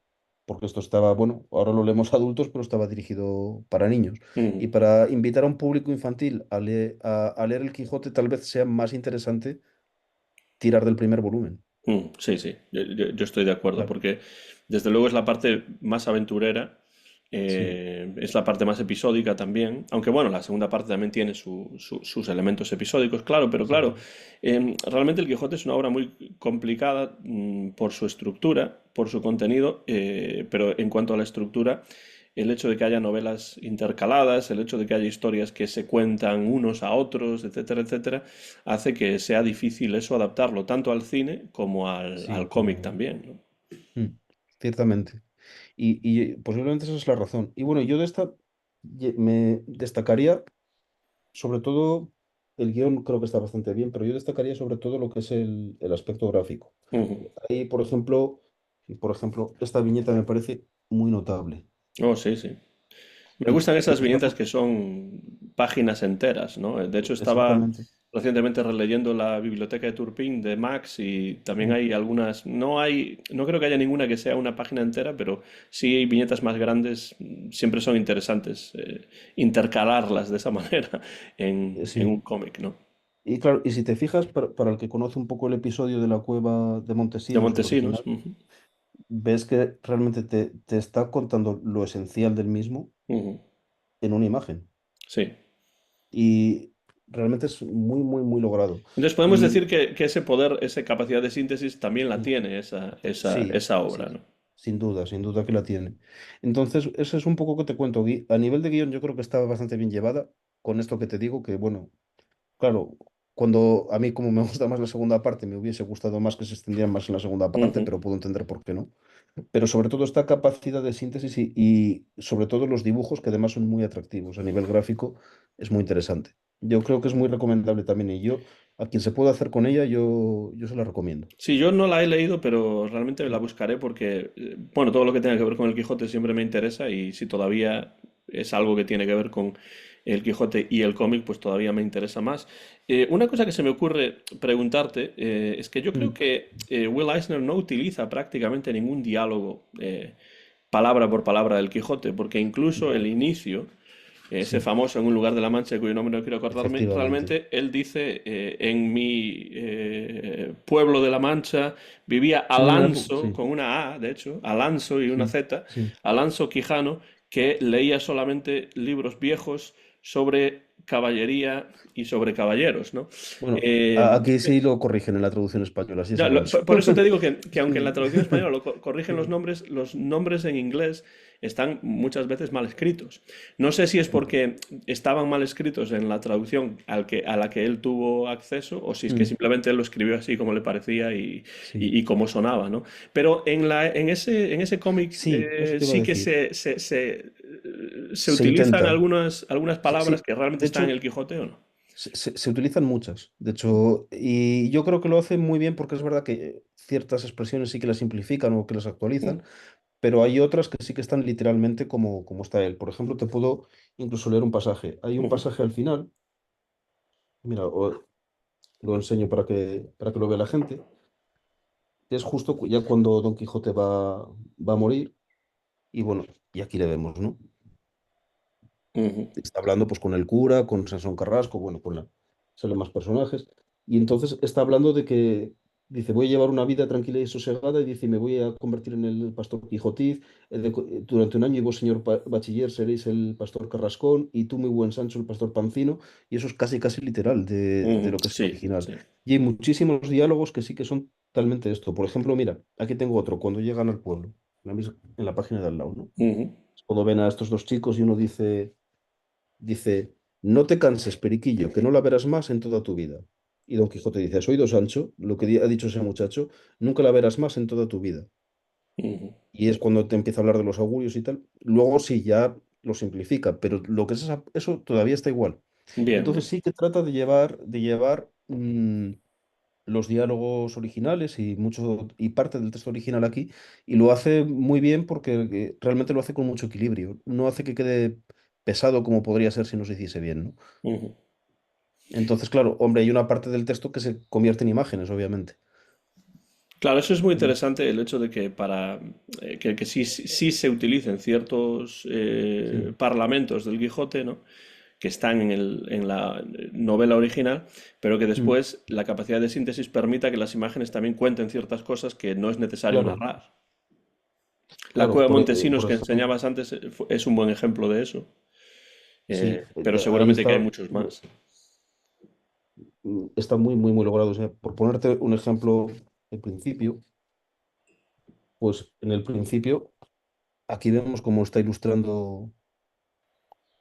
porque esto estaba, bueno, ahora lo leemos adultos, pero estaba dirigido para niños. Y Ujú, para invitar a un público infantil a leer el Quijote, tal vez sea más interesante tirar del primer volumen. sí, sí, yo estoy de acuerdo, Claro, porque desde luego es la parte más aventurera, sí, es la parte más episódica también, aunque bueno, la segunda parte también tiene sus elementos episódicos, claro, pero sí, claro, realmente el Quijote es una obra muy complicada por su estructura, por su contenido, pero en cuanto a la estructura, el hecho de que haya novelas intercaladas, el hecho de que haya historias que se cuentan unos a otros, etcétera, etcétera, hace que sea difícil eso adaptarlo tanto al cine como al sí, cómic como... también, ¿no? Ciertamente. Y posiblemente esa es la razón. Y bueno, yo de esta me destacaría sobre todo, el guión creo que está bastante bien, pero yo destacaría sobre todo lo que es el aspecto gráfico. Ujú. Ahí, por ejemplo, esta viñeta me parece muy notable. Oh, sí, sí. Me gustan Y esas es una viñetas co- que son páginas enteras, ¿no? De hecho, estaba Exactamente. recientemente releyendo la biblioteca de Turpin de Max y también Mm. hay algunas, no creo que haya ninguna que sea una página entera, pero sí hay viñetas más grandes, siempre son interesantes intercalarlas de esa manera en un Sí. cómic, ¿no? Y claro, y si te fijas, para el que conoce un poco el episodio de la cueva de De Montesinos, el Montesinos. original, Ujú, ves que realmente te está contando lo esencial del mismo ujú. en una imagen. Sí. Y realmente es muy, muy, muy logrado. Entonces podemos decir Y que ese poder, esa capacidad de síntesis también la tiene sí, esa obra, sí, ¿no? sin duda que la tiene. Entonces, eso es un poco que te cuento. A nivel de guión, yo creo que estaba bastante bien llevada. Con esto que te digo, que bueno, claro, cuando a mí, como me gusta más la segunda parte, me hubiese gustado más que se extendieran más en la segunda parte, Ujú. pero puedo entender por qué no. Pero sobre todo esta capacidad de síntesis y sobre todo los dibujos, que además son muy atractivos a nivel gráfico, es muy interesante. Yo creo que es muy recomendable también. Y yo, a quien se pueda hacer con ella, yo se la recomiendo. Sí, yo no la he leído, pero realmente la buscaré porque, bueno, todo lo que tenga que ver con el Quijote siempre me interesa y si todavía es algo que tiene que ver con el Quijote y el cómic, pues todavía me interesa más. Una cosa que se me ocurre preguntarte es que yo creo Mm, que Will Eisner no utiliza prácticamente ningún diálogo palabra por palabra del Quijote, porque incluso el inicio ese sí, famoso en un lugar de la Mancha cuyo nombre no quiero acordarme, efectivamente. realmente él dice, en mi pueblo de la Mancha vivía Sí, Alonso, sí, con una A, de hecho, Alonso y una mm, Z, sí. Alonso Quijano, que leía solamente libros viejos sobre caballería y sobre caballeros, ¿no? Bueno, Eh, aquí sí lo corrigen en la traducción española, sí es ya, Alonso. por eso te digo que aunque en la Sí, traducción española corrigen sí, los nombres en inglés están muchas veces mal escritos. No sé si es sí, porque estaban mal escritos en la traducción a la que él tuvo acceso o si es que mm, simplemente él lo escribió así como le parecía sí. y como sonaba, ¿no? Pero en ese cómic Sí, eso te iba a sí que decir. se Se utilizan intenta. algunas Sí, palabras sí. que realmente De están en hecho, el Quijote o no. se utilizan muchas. De hecho, y yo creo que lo hacen muy bien porque es verdad que ciertas expresiones sí que las simplifican o que las Mm, actualizan, pero hay otras que sí que están literalmente como está él. Por ejemplo, te puedo incluso leer un pasaje. Hay un ujú, pasaje al final, mira, lo enseño para que lo vea la gente, que es justo ya cuando Don Quijote va a morir, y bueno, y aquí le vemos, ¿no? ujú, Está hablando pues con el cura, con Sansón Carrasco, bueno, salen más personajes, y entonces está hablando de que, dice, voy a llevar una vida tranquila y sosegada, y dice, me voy a convertir en el pastor Quijotiz, durante un año y vos, señor bachiller, seréis el pastor Carrascón, y tú, muy buen Sancho, el pastor Pancino, y eso es casi, casi literal de ujú. lo que es el Sí, original. sí. Y hay muchísimos diálogos que sí que son totalmente esto. Por ejemplo, mira, aquí tengo otro, cuando llegan al pueblo, en la página de al lado, ¿no? Ujú, Cuando ven a estos dos chicos y uno dice, no te canses, Periquillo, que no la verás más en toda tu vida. Y Don Quijote dice, ¿has oído, Sancho? Lo que ha dicho ese muchacho, nunca la verás más en toda tu vida. ujú. Y es cuando te empieza a hablar de los augurios y tal. Luego sí, ya lo simplifica, pero lo que es eso todavía está igual. Bien, Entonces bien. sí que trata de llevar los diálogos originales y parte del texto original aquí, y lo hace muy bien porque realmente lo hace con mucho equilibrio. No hace que quede pesado como podría ser si no se hiciese bien, ¿no? Ujú. Entonces, claro, hombre, hay una parte del texto que se convierte en imágenes, obviamente. Claro, eso es muy Mm, interesante el hecho de que que sí se utilicen ciertos sí, parlamentos del Quijote, ¿no? Que están en la novela original, pero que mm, después la capacidad de síntesis permita que las imágenes también cuenten ciertas cosas que no es necesario claro, narrar. La claro, cueva de Montesinos por que eso, enseñabas antes es un buen ejemplo de eso. sí, Pero ahí seguramente que hay está, muchos más. está muy, muy, muy logrado. O sea, por ponerte un ejemplo, el principio, pues en el principio, aquí vemos cómo está ilustrando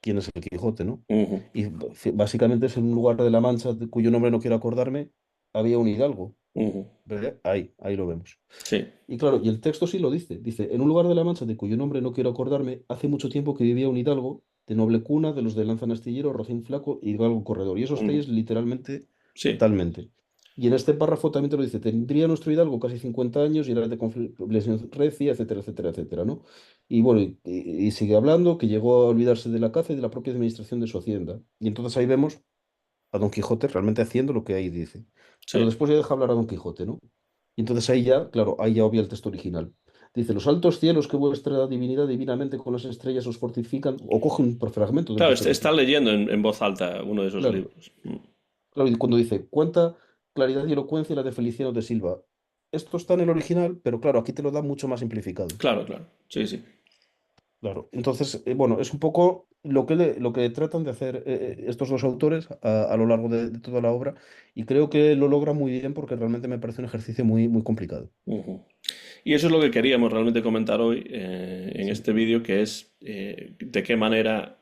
quién es el Quijote, ¿no? Ujú, Y básicamente es en un lugar de la Mancha cuyo nombre no quiero acordarme, había un hidalgo, ujú. ¿verdad? Ahí lo vemos. Sí, Y claro, y el texto sí lo dice. Dice, en un lugar de la Mancha de cuyo nombre no quiero acordarme, hace mucho tiempo que vivía un hidalgo de noble cuna, de los de lanzan astillero, rocín flaco y hidalgo corredor. Y eso está ahí ujú, es literalmente, sí. talmente. Y en este párrafo también te lo dice, tendría nuestro hidalgo casi 50 años y era de complexión recia, etcétera, etcétera, etcétera, ¿no? Y bueno, y sigue hablando que llegó a olvidarse de la caza y de la propia administración de su hacienda. Y entonces ahí vemos a Don Quijote realmente haciendo lo que ahí dice. Pero Sí. después ya deja hablar a Don Quijote, ¿no? Y entonces ahí ya, claro, ahí ya obvia el texto original. Dice, los altos cielos que vuestra divinidad divinamente con las estrellas os fortifican, o coge un fragmento del Claro, Quijote. está leyendo en voz alta uno de esos Claro, libros. claro, y cuando dice, cuánta claridad y elocuencia la de Feliciano de Silva. Esto está en el original, pero claro, aquí te lo da mucho más simplificado. Claro, claro. Sí, sí. Claro, entonces, bueno, es un poco lo que tratan de hacer estos dos autores a lo largo de toda la obra y creo que lo logra muy bien porque realmente me parece un ejercicio muy, muy complicado. Ujú. Y eso es lo que queríamos realmente comentar hoy en Sí, este vídeo, que es de qué manera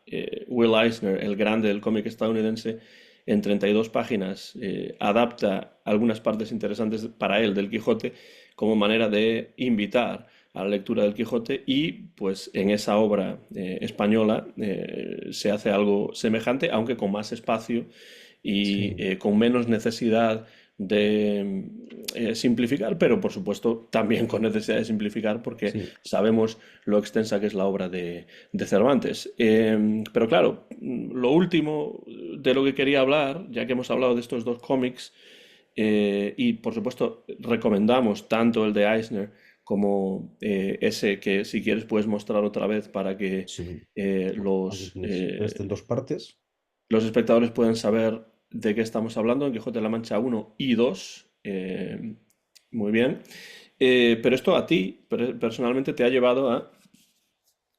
Will Eisner, el grande del cómic estadounidense, en 32 páginas adapta algunas partes interesantes para él del Quijote como manera de invitar a la lectura del Quijote y pues en esa obra española se hace algo semejante, aunque con más espacio y sí, con menos necesidad de simplificar, pero por supuesto también con necesidad de simplificar porque sí, sabemos lo extensa que es la obra de Cervantes. Pero claro, lo último de lo que quería hablar, ya que hemos hablado de estos dos cómics, y por supuesto recomendamos tanto el de Eisner como ese que si quieres puedes mostrar otra vez para que sí. eh, Aquí los, tienes este en eh, dos partes. los espectadores pueden saber de qué estamos hablando en Quijote de la Mancha uno y 2. Muy bien. Pero esto a ti personalmente te ha llevado a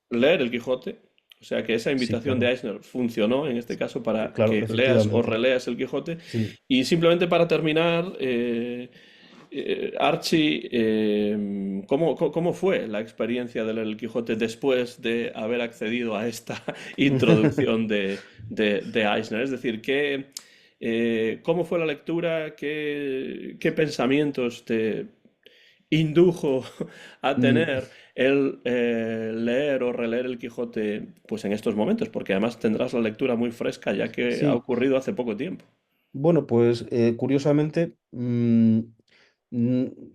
leer el Quijote. O sea que esa Sí, invitación de claro, Eisner funcionó en este caso para claro, que leas o efectivamente. releas el Quijote. Sí. Y simplemente para terminar, Archie, ¿cómo fue la experiencia de leer el Quijote después de haber accedido a esta introducción de Eisner? Es decir, ¿cómo fue la lectura? ¿Qué pensamientos te indujo a Mm, tener el leer o releer el Quijote pues en estos momentos? Porque además tendrás la lectura muy fresca ya que ha sí, ocurrido hace poco tiempo. bueno, pues curiosamente, mm,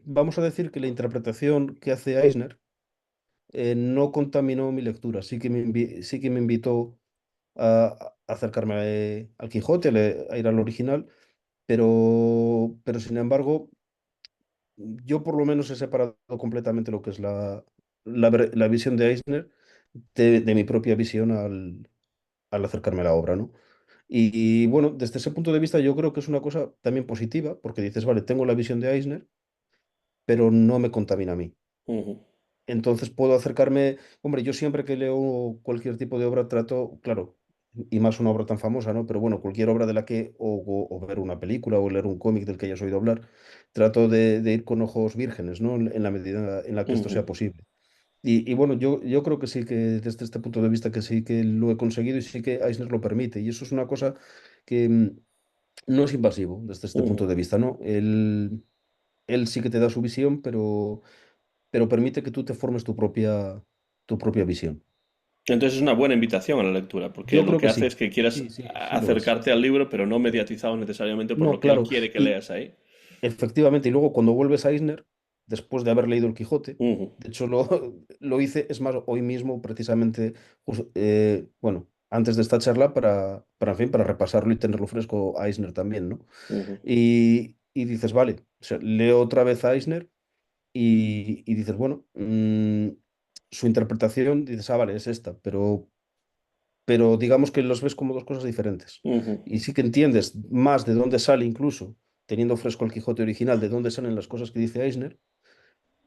vamos a decir que la interpretación que hace Eisner no contaminó mi lectura, sí que me invitó a acercarme al Quijote, a ir al original, pero sin embargo, yo por lo menos he separado completamente lo que es la visión de Eisner de mi propia visión al acercarme a la obra, ¿no? Y bueno, desde ese punto de vista yo creo que es una cosa también positiva, porque dices, vale, tengo la visión de Eisner, pero no me contamina a mí. Ujú, Entonces puedo acercarme, hombre, yo siempre que leo cualquier tipo de obra trato, claro, y más una obra tan famosa, ¿no? Pero bueno, cualquier obra de la que, o ver una película o leer un cómic del que hayas oído hablar, trato de ir con ojos vírgenes, ¿no? En la medida en la que esto ujú, sea posible. Y bueno, yo creo que sí que desde este punto de vista que sí que lo he conseguido y sí que Eisner lo permite. Y eso es una cosa que no es invasivo desde este ujú. punto de vista, ¿no? Él sí que te da su visión, pero permite que tú te formes tu propia visión. Entonces es una buena invitación a la lectura, porque Yo lo creo que que hace es sí. que quieras Sí, sí, sí lo es. acercarte al libro, pero no mediatizado necesariamente por No, lo que él claro. quiere que Y leas ahí. efectivamente, y luego cuando vuelves a Eisner, después de haber leído El Quijote, Ujú, de hecho lo hice, es más, hoy mismo precisamente, bueno, antes de esta charla, en fin, para repasarlo y tenerlo fresco a Eisner también, ¿no? ujú. Y dices, vale, o sea, leo otra vez a Eisner y dices, bueno, su interpretación, dices, ah, vale, es esta, pero digamos que los ves como dos cosas diferentes. Ujú, Y sí que entiendes más de dónde sale incluso, teniendo fresco el Quijote original, de dónde salen las cosas que dice Eisner,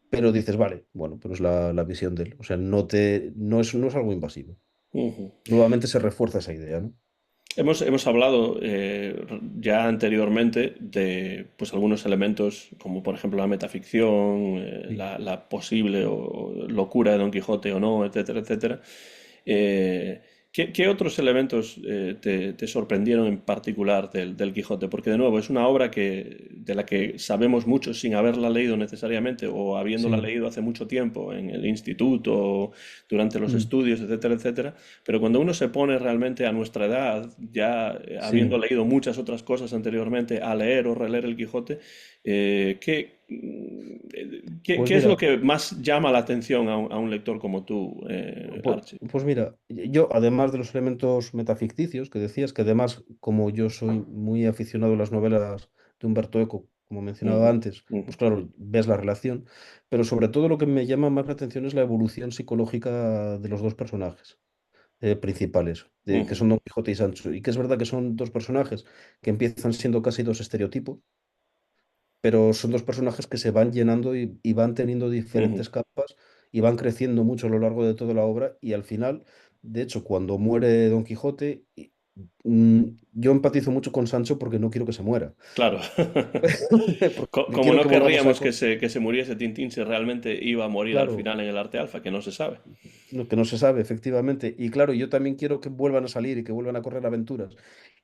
pero dices, vale, bueno, pero es la visión de él. O sea, no es algo invasivo. ujú. Nuevamente se refuerza esa idea, ¿no? Hemos hablado ya anteriormente de pues, algunos elementos, como por ejemplo la metaficción, Sí. la posible o locura de Don Quijote o no, etcétera, etcétera. Eh, ¿qué otros elementos te sorprendieron en particular del Quijote? Porque de nuevo es una obra de la que sabemos mucho sin haberla leído necesariamente o habiéndola Sí. leído hace mucho tiempo en el instituto, o durante los Mm. estudios, etcétera, etcétera. Pero cuando uno se pone realmente a nuestra edad, ya habiendo Sí. leído muchas otras cosas anteriormente, a leer o releer el Quijote, Pues qué es lo mira, que más llama la atención a un lector como tú, Archie? pues mira, yo además de los elementos metaficticios que decías, que además como yo soy muy aficionado a las novelas de Humberto Eco, como mencionaba Ujú, antes, ujú, pues claro, ves la relación, pero sobre todo lo que me llama más la atención es la evolución psicológica de los dos personajes principales, que ujú, son Don Quijote y Sancho, y que es verdad que son dos personajes que empiezan siendo casi dos estereotipos, pero son dos personajes que se van llenando y van teniendo ujú. diferentes capas y van creciendo mucho a lo largo de toda la obra y al final, de hecho, cuando muere Don Quijote, yo empatizo mucho con Sancho porque no quiero que se muera, Claro. porque Como quiero no que volvamos a... querríamos que se muriese Tintín si realmente iba a morir al Claro, final en el arte alfa, que no se sabe. que no se sabe, efectivamente. Y claro, yo también quiero que vuelvan a salir y que vuelvan a correr aventuras.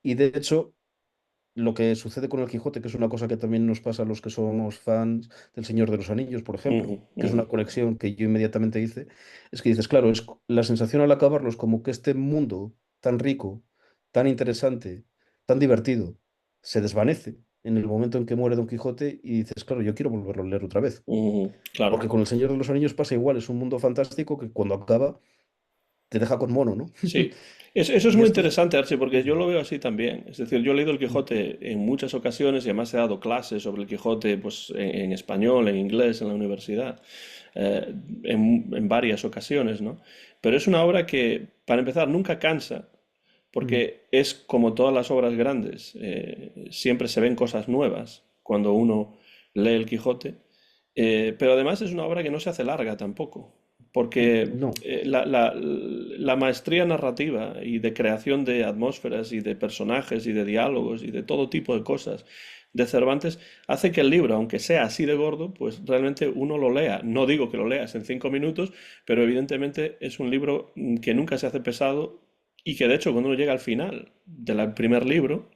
Y de hecho, lo que sucede con el Quijote, que es una cosa que también nos pasa a los que somos fans del Señor de los Anillos, por ejemplo, Ujú, que es ujú, una conexión que yo inmediatamente hice, es que dices, claro, la sensación al acabarlo es como que este mundo tan rico, tan interesante, tan divertido, se desvanece en el momento en que muere Don Quijote y dices, claro, yo quiero volverlo a leer otra vez. ujú, claro. Porque con el Señor de los Anillos pasa igual, es un mundo fantástico que cuando acaba te deja con mono, ¿no? Sí, eso es Y muy esto es... interesante, Archie, porque yo Sí. lo veo así también. Es decir, yo he leído el Quijote en muchas ocasiones y además he dado clases sobre el Quijote pues, en español, en inglés, en la universidad, en varias ocasiones, ¿no? Pero es una obra que, para empezar, nunca cansa, Mm. porque es como todas las obras grandes, siempre se ven cosas nuevas cuando uno lee el Quijote, pero además es una obra que no se hace larga tampoco, porque No, la maestría narrativa y de creación de atmósferas y de personajes y de diálogos y de todo tipo de cosas de Cervantes hace que el libro, aunque sea así de gordo, pues realmente uno lo lea. No digo que lo leas en 5 minutos, pero evidentemente es un libro que nunca se hace pesado y que de hecho cuando uno llega al final del primer libro,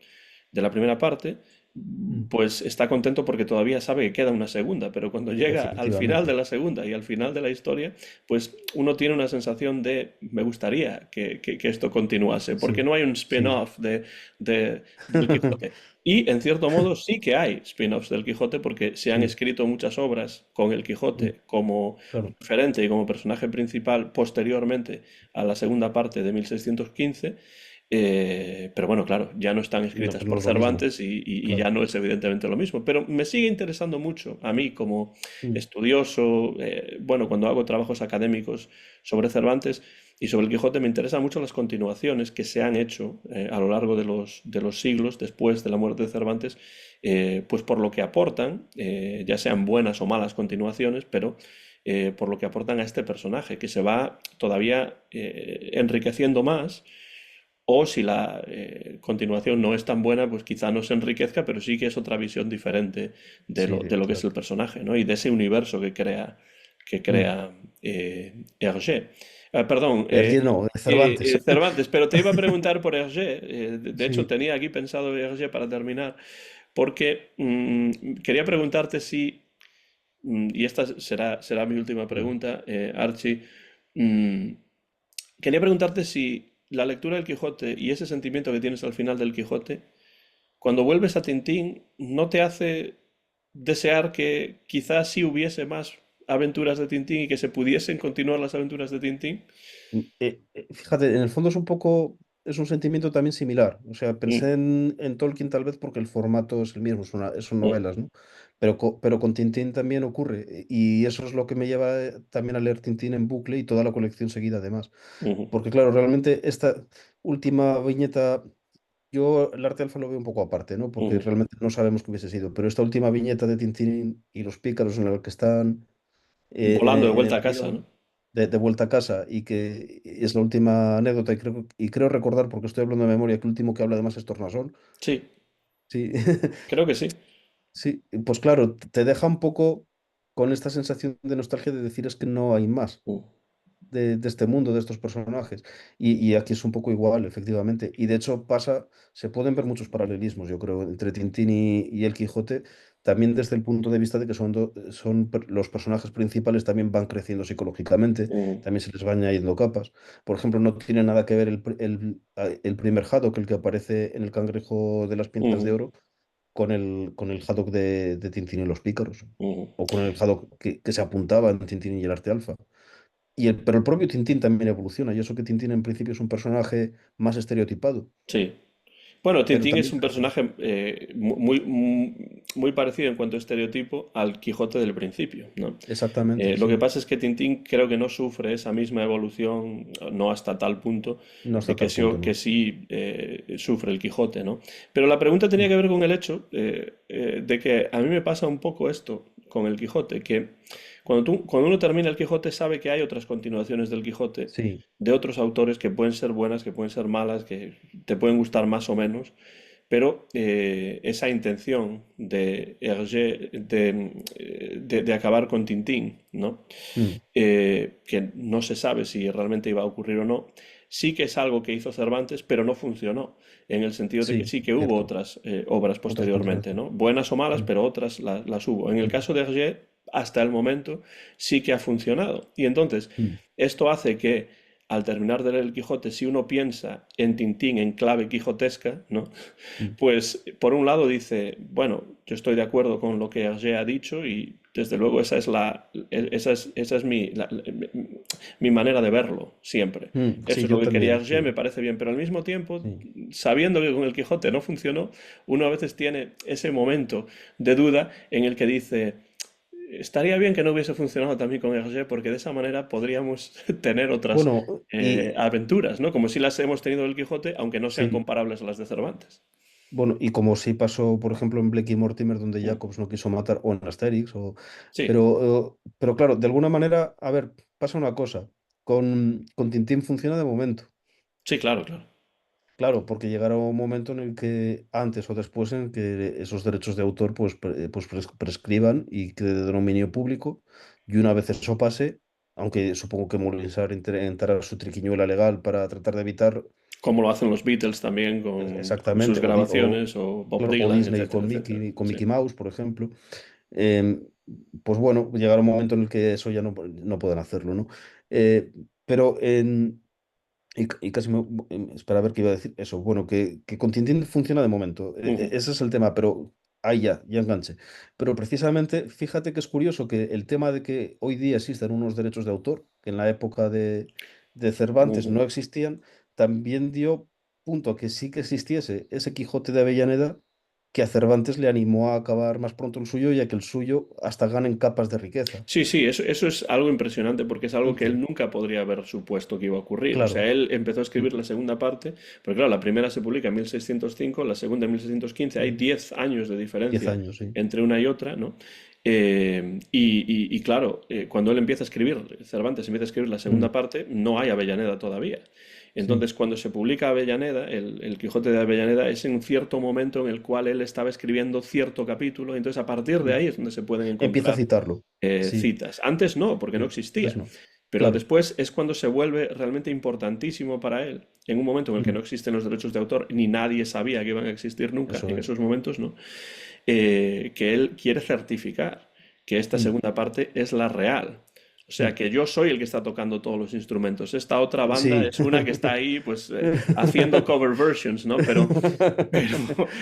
de la primera parte, mm, pues está contento porque todavía sabe que queda una segunda, pero cuando llega al final de efectivamente. la segunda y al final de la historia, pues uno tiene una sensación de me gustaría que esto continuase, porque Sí, no hay un sí. spin-off del Quijote. Y en cierto modo sí que hay spin-offs del Quijote porque se han Sí, escrito muchas obras con el mm, Quijote como claro, referente y como personaje principal posteriormente a la segunda parte de 1615. Pero bueno, claro, ya no están no, escritas no por es lo mismo, Cervantes y ya claro. no es evidentemente lo mismo. Pero me sigue interesando mucho a mí como Mm, estudioso, bueno, cuando hago trabajos académicos sobre Cervantes y sobre el Quijote, me interesan mucho las continuaciones que se han hecho a lo largo de los siglos después de la muerte de Cervantes, pues por lo que aportan, ya sean buenas o malas continuaciones, pero por lo que aportan a este personaje, que se va todavía enriqueciendo más o si la continuación no es tan buena, pues quizá no se enriquezca, pero sí que es otra visión diferente sí, de lo que es el claro. personaje, ¿no? Y de ese universo que Mm. crea Hergé. Perdón, Hergé no, Cervantes. Cervantes, pero te iba a preguntar por Hergé. De hecho, Sí. tenía aquí pensado Hergé para terminar, porque quería preguntarte si, y esta será mi última Mm. pregunta, Archie, mm, quería preguntarte si la lectura del Quijote y ese sentimiento que tienes al final del Quijote, cuando vuelves a Tintín, ¿no te hace desear que quizás sí hubiese más aventuras de Tintín y que se pudiesen continuar las aventuras de Tintín? Fíjate, en el fondo es un poco. es un sentimiento también similar. O sea, Mm, pensé en Tolkien tal vez porque el formato es el mismo, son mm, novelas, ¿no? Pero con Tintín también ocurre. Y eso es lo que me lleva también a leer Tintín en bucle y toda la colección seguida además. ujú, Porque claro, realmente esta última viñeta, yo el arte alfa lo veo un poco aparte, ¿no? Porque ujú. realmente no sabemos qué hubiese sido. Pero esta última viñeta de Tintín y los pícaros en la que están Volando de en vuelta el a casa, río ¿no? de vuelta a casa y que es la última anécdota y creo recordar, porque estoy hablando de memoria, que el último que habla además es Tornasol. Sí, Sí, creo que sí. sí, pues claro, te deja un poco con esta sensación de nostalgia de decir es que no hay más Mm, de este mundo, de estos personajes. Y aquí es un poco igual, efectivamente. Y de hecho se pueden ver muchos paralelismos, yo creo, entre Tintín y el Quijote, también desde el punto de vista de que los personajes principales también van creciendo psicológicamente, mm, también se les va añadiendo capas. Por ejemplo, no tiene nada que ver el primer Haddock, el que aparece en El Cangrejo de las Pintas de mm, Oro, con el Haddock de Tintín y los Pícaros. mm. O con el Haddock que se apuntaba en Tintín y el Arte Alfa. Pero el propio Tintín también evoluciona, y eso que Tintín en principio es un personaje más estereotipado, Sí. Bueno, pero Tintín es también un crece. personaje muy parecido en cuanto a estereotipo al Quijote del principio, ¿no? Exactamente, Lo que sí. pasa es que Tintín creo que no sufre esa misma evolución, no hasta tal punto No hasta que tal punto, que ¿no? sí sufre el Quijote, ¿no? Pero la pregunta tenía Mm. que ver con el hecho de que a mí me pasa un poco esto con el Quijote, que cuando uno termina el Quijote sabe que hay otras continuaciones del Quijote Sí, de otros autores que pueden ser buenas, que pueden ser malas, que te pueden gustar más o menos, pero esa intención de Hergé de acabar con Tintín, ¿no? mm, Que no se sabe si realmente iba a ocurrir o no, sí que es algo que hizo Cervantes, pero no funcionó, en el sentido de que sí, sí que hubo cierto. otras obras Otras posteriormente, continuaciones. ¿no? Buenas o malas, Mm, pero otras las hubo. En el mm, caso de Hergé, hasta el momento sí que ha funcionado. Y entonces, mm, esto hace que al terminar de leer el Quijote, si uno piensa en Tintín en clave quijotesca, ¿no? mm. Pues por un lado dice, bueno, yo estoy de acuerdo con lo que Hergé ha dicho y desde luego esa es mi manera de verlo siempre. Eso Sí, es lo yo que quería también, Hergé, me sí, parece bien, pero al mismo tiempo, sí. sabiendo que con el Quijote no funcionó, uno a veces tiene ese momento de duda en el que dice, estaría bien que no hubiese funcionado también con Hergé porque de esa manera podríamos tener otras Bueno, y aventuras, ¿no? Como si las hemos tenido en el Quijote, aunque no sean sí, comparables a las de Cervantes. bueno, y como sí pasó, por ejemplo, en Blake y Mortimer, donde Mm. Jacobs no quiso matar, o en Asterix, Sí, pero claro, de alguna manera, a ver, pasa una cosa, con Tintín funciona de momento. sí, claro, claro. Claro, porque llegará un momento en el que antes o después en que esos derechos de autor prescriban y quede de dominio público. Y una vez eso pase, aunque supongo que Movistar intentará su triquiñuela legal para tratar de evitar Como lo hacen los Beatles también con sus exactamente, grabaciones, o Bob claro, o Dylan, Disney etcétera, etcétera. Con Sí. Mickey Mouse, por ejemplo. em, pues bueno, llegará un momento en el que eso ya no puedan hacerlo, ¿no? Eh, pero y casi espera a ver qué iba a decir. Eso, bueno, que con Tintín funciona de momento. Ujú, Ese es el tema, pero ahí ya enganche. Pero precisamente, fíjate que es curioso que el tema de que hoy día existen unos derechos de autor, que en la época de Cervantes ujú. no existían, también dio punto a que sí que existiese ese Quijote de Avellaneda, que a Cervantes le animó a acabar más pronto el suyo y a que el suyo hasta ganen capas de riqueza. Sí, sí, eso es algo impresionante porque es algo que él Mm, nunca podría haber supuesto que iba a ocurrir. O sea, claro. él empezó a escribir Mm, la segunda parte, pero claro, la primera se publica en 1605, la segunda en 1615, hay mm. 10 años de 10 diferencia años, sí. entre una y otra, ¿no? Y claro, cuando él empieza a escribir, Cervantes empieza a escribir la segunda Mm, parte, no hay Avellaneda todavía. sí. Entonces, cuando se publica Avellaneda, el Quijote de Avellaneda es en cierto momento en el cual él estaba escribiendo cierto capítulo, entonces a partir de Mm. ahí es donde se pueden Empieza a encontrar citarlo. Sí, citas. Antes no, porque no antes existía. no. Pero Claro. después es cuando se vuelve realmente importantísimo para él, en un momento en el que Mm, no existen los derechos de autor, ni nadie sabía que iban a existir nunca eso en es. esos momentos, ¿no? Que él quiere certificar que esta Mm, segunda parte es la real. O sea, mm. que yo soy el que está tocando todos los instrumentos. Esta otra banda Sí. es una que está ahí, pues, haciendo cover versions, ¿no? Pero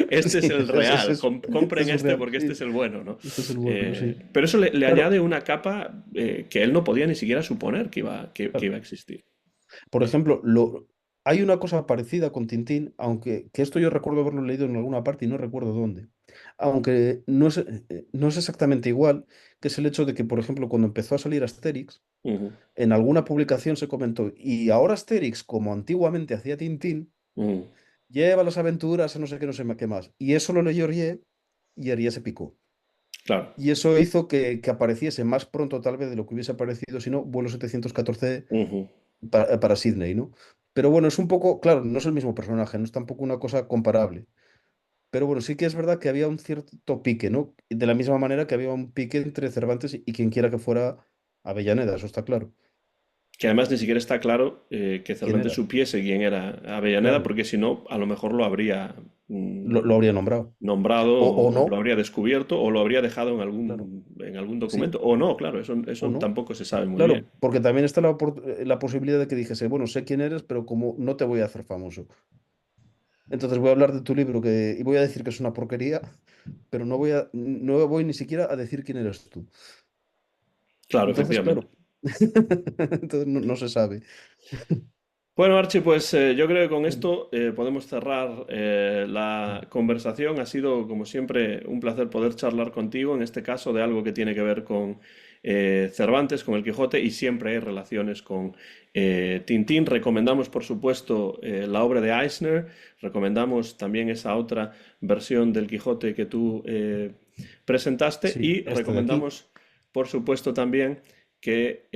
este es Sí, el ese real. Compren es el este real. porque este Sí, es el bueno, ¿no? este es el bueno, sí. Pero eso le Claro, añade una capa que él no podía ni siquiera suponer que claro. iba a existir. Por ejemplo, hay una cosa parecida con Tintín, aunque que esto yo recuerdo haberlo leído en alguna parte y no recuerdo dónde. Aunque no es exactamente igual, que es el hecho de que, por ejemplo, cuando empezó a salir Asterix, Ujú, en alguna publicación se comentó, y ahora Asterix, como antiguamente hacía Tintín, ujú. lleva las aventuras a no sé qué, no sé qué más. Y eso lo leyó Hergé y Hergé se picó. Claro. Y eso hizo que apareciese más pronto tal vez de lo que hubiese aparecido, si no, vuelo 714 Ujú. para Sydney, ¿no? Pero bueno, es un poco, claro, no es el mismo personaje, no es tampoco una cosa comparable. Pero bueno, sí que es verdad que había un cierto pique, ¿no? De la misma manera que había un pique entre Cervantes y quien quiera que fuera Avellaneda, eso está claro. Que además ni siquiera está claro que ¿Quién Cervantes era? supiese quién era Avellaneda, Claro, porque si no, a lo mejor lo habría lo habría nombrado. nombrado O o lo no, habría descubierto o lo habría dejado claro. en algún Sí, documento. O no, claro, o eso no. tampoco se sabe muy bien. Claro, porque también está la posibilidad de que dijese, bueno, sé quién eres, pero como no te voy a hacer famoso. Entonces voy a hablar de tu libro y voy a decir que es una porquería, pero no voy ni siquiera a decir quién eres tú. Claro, Entonces, efectivamente. claro, entonces no se sabe. Bueno, Archie, pues yo creo que con Bueno, esto podemos cerrar la conversación. Ha sido, como siempre, un placer poder charlar contigo, en este caso de algo que tiene que ver con Cervantes, con el Quijote, y siempre hay relaciones con Tintín. Recomendamos, por supuesto, la obra de Eisner, recomendamos también esa otra versión del Quijote que tú presentaste sí, y este de aquí, recomendamos, por supuesto, también que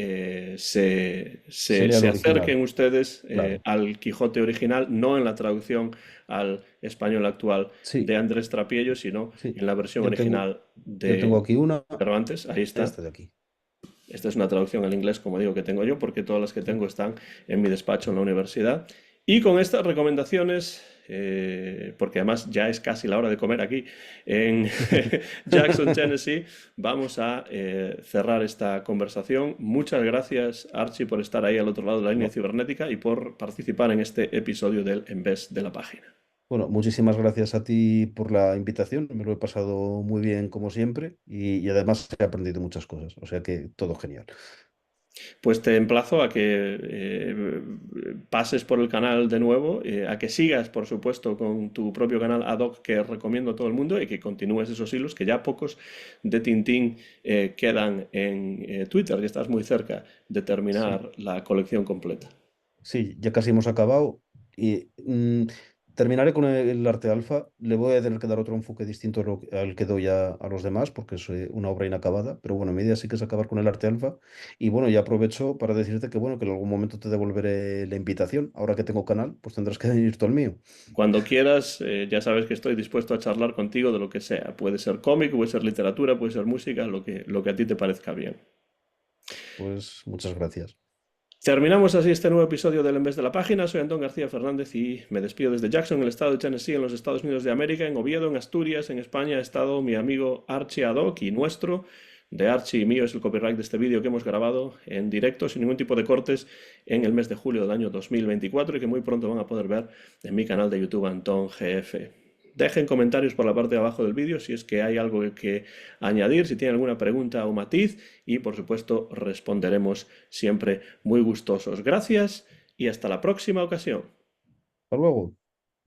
se lea el se original, acerquen ustedes claro. al Quijote original, no en la traducción al español actual de Sí, Andrés Trapiello, sino sí, en la versión yo tengo, original yo tengo de aquí una, Cervantes. Ahí está. este de aquí. Esta es una traducción al inglés, como digo, que tengo yo, porque todas las que tengo están en mi despacho en la universidad. Y con estas recomendaciones, porque además ya es casi la hora de comer aquí en Jackson, Tennessee, vamos a cerrar esta conversación. Muchas gracias, Archie, por estar ahí al otro lado de la línea No. cibernética y por participar en este episodio del En vez de la página. Bueno, muchísimas gracias a ti por la invitación, me lo he pasado muy bien como siempre y además he aprendido muchas cosas, o sea que todo genial. Pues te emplazo a que pases por el canal de nuevo, a que sigas, por supuesto, con tu propio canal ad hoc que recomiendo a todo el mundo y que continúes esos hilos, que ya pocos de Tintín quedan en Twitter, y estás muy cerca de Sí. terminar la colección completa. Sí, ya casi hemos acabado y terminaré con el arte alfa. Le voy a tener que dar otro enfoque distinto al que doy a los demás porque es una obra inacabada, pero bueno, mi idea sí que es acabar con el arte alfa y bueno, ya aprovecho para decirte que bueno, que en algún momento te devolveré la invitación. Ahora que tengo canal, pues tendrás que venir tú al mío. Cuando quieras, ya sabes que estoy dispuesto a charlar contigo de lo que sea. Puede ser cómic, puede ser literatura, puede ser música, lo que a ti te parezca bien. Pues muchas gracias. Terminamos así este nuevo episodio del En vez de la página. Soy Antón García Fernández y me despido desde Jackson, en el estado de Tennessee, en los Estados Unidos de América, en Oviedo, en Asturias, en España. Ha estado mi amigo Archie Adoc y nuestro, de Archie y mío, es el copyright de este vídeo que hemos grabado en directo, sin ningún tipo de cortes, en el mes de julio del año 2024 y que muy pronto van a poder ver en mi canal de YouTube Antón GF. Dejen comentarios por la parte de abajo del vídeo si es que hay algo que añadir, si tienen alguna pregunta o matiz y por supuesto responderemos siempre muy gustosos. Gracias y hasta la próxima ocasión. Hasta luego.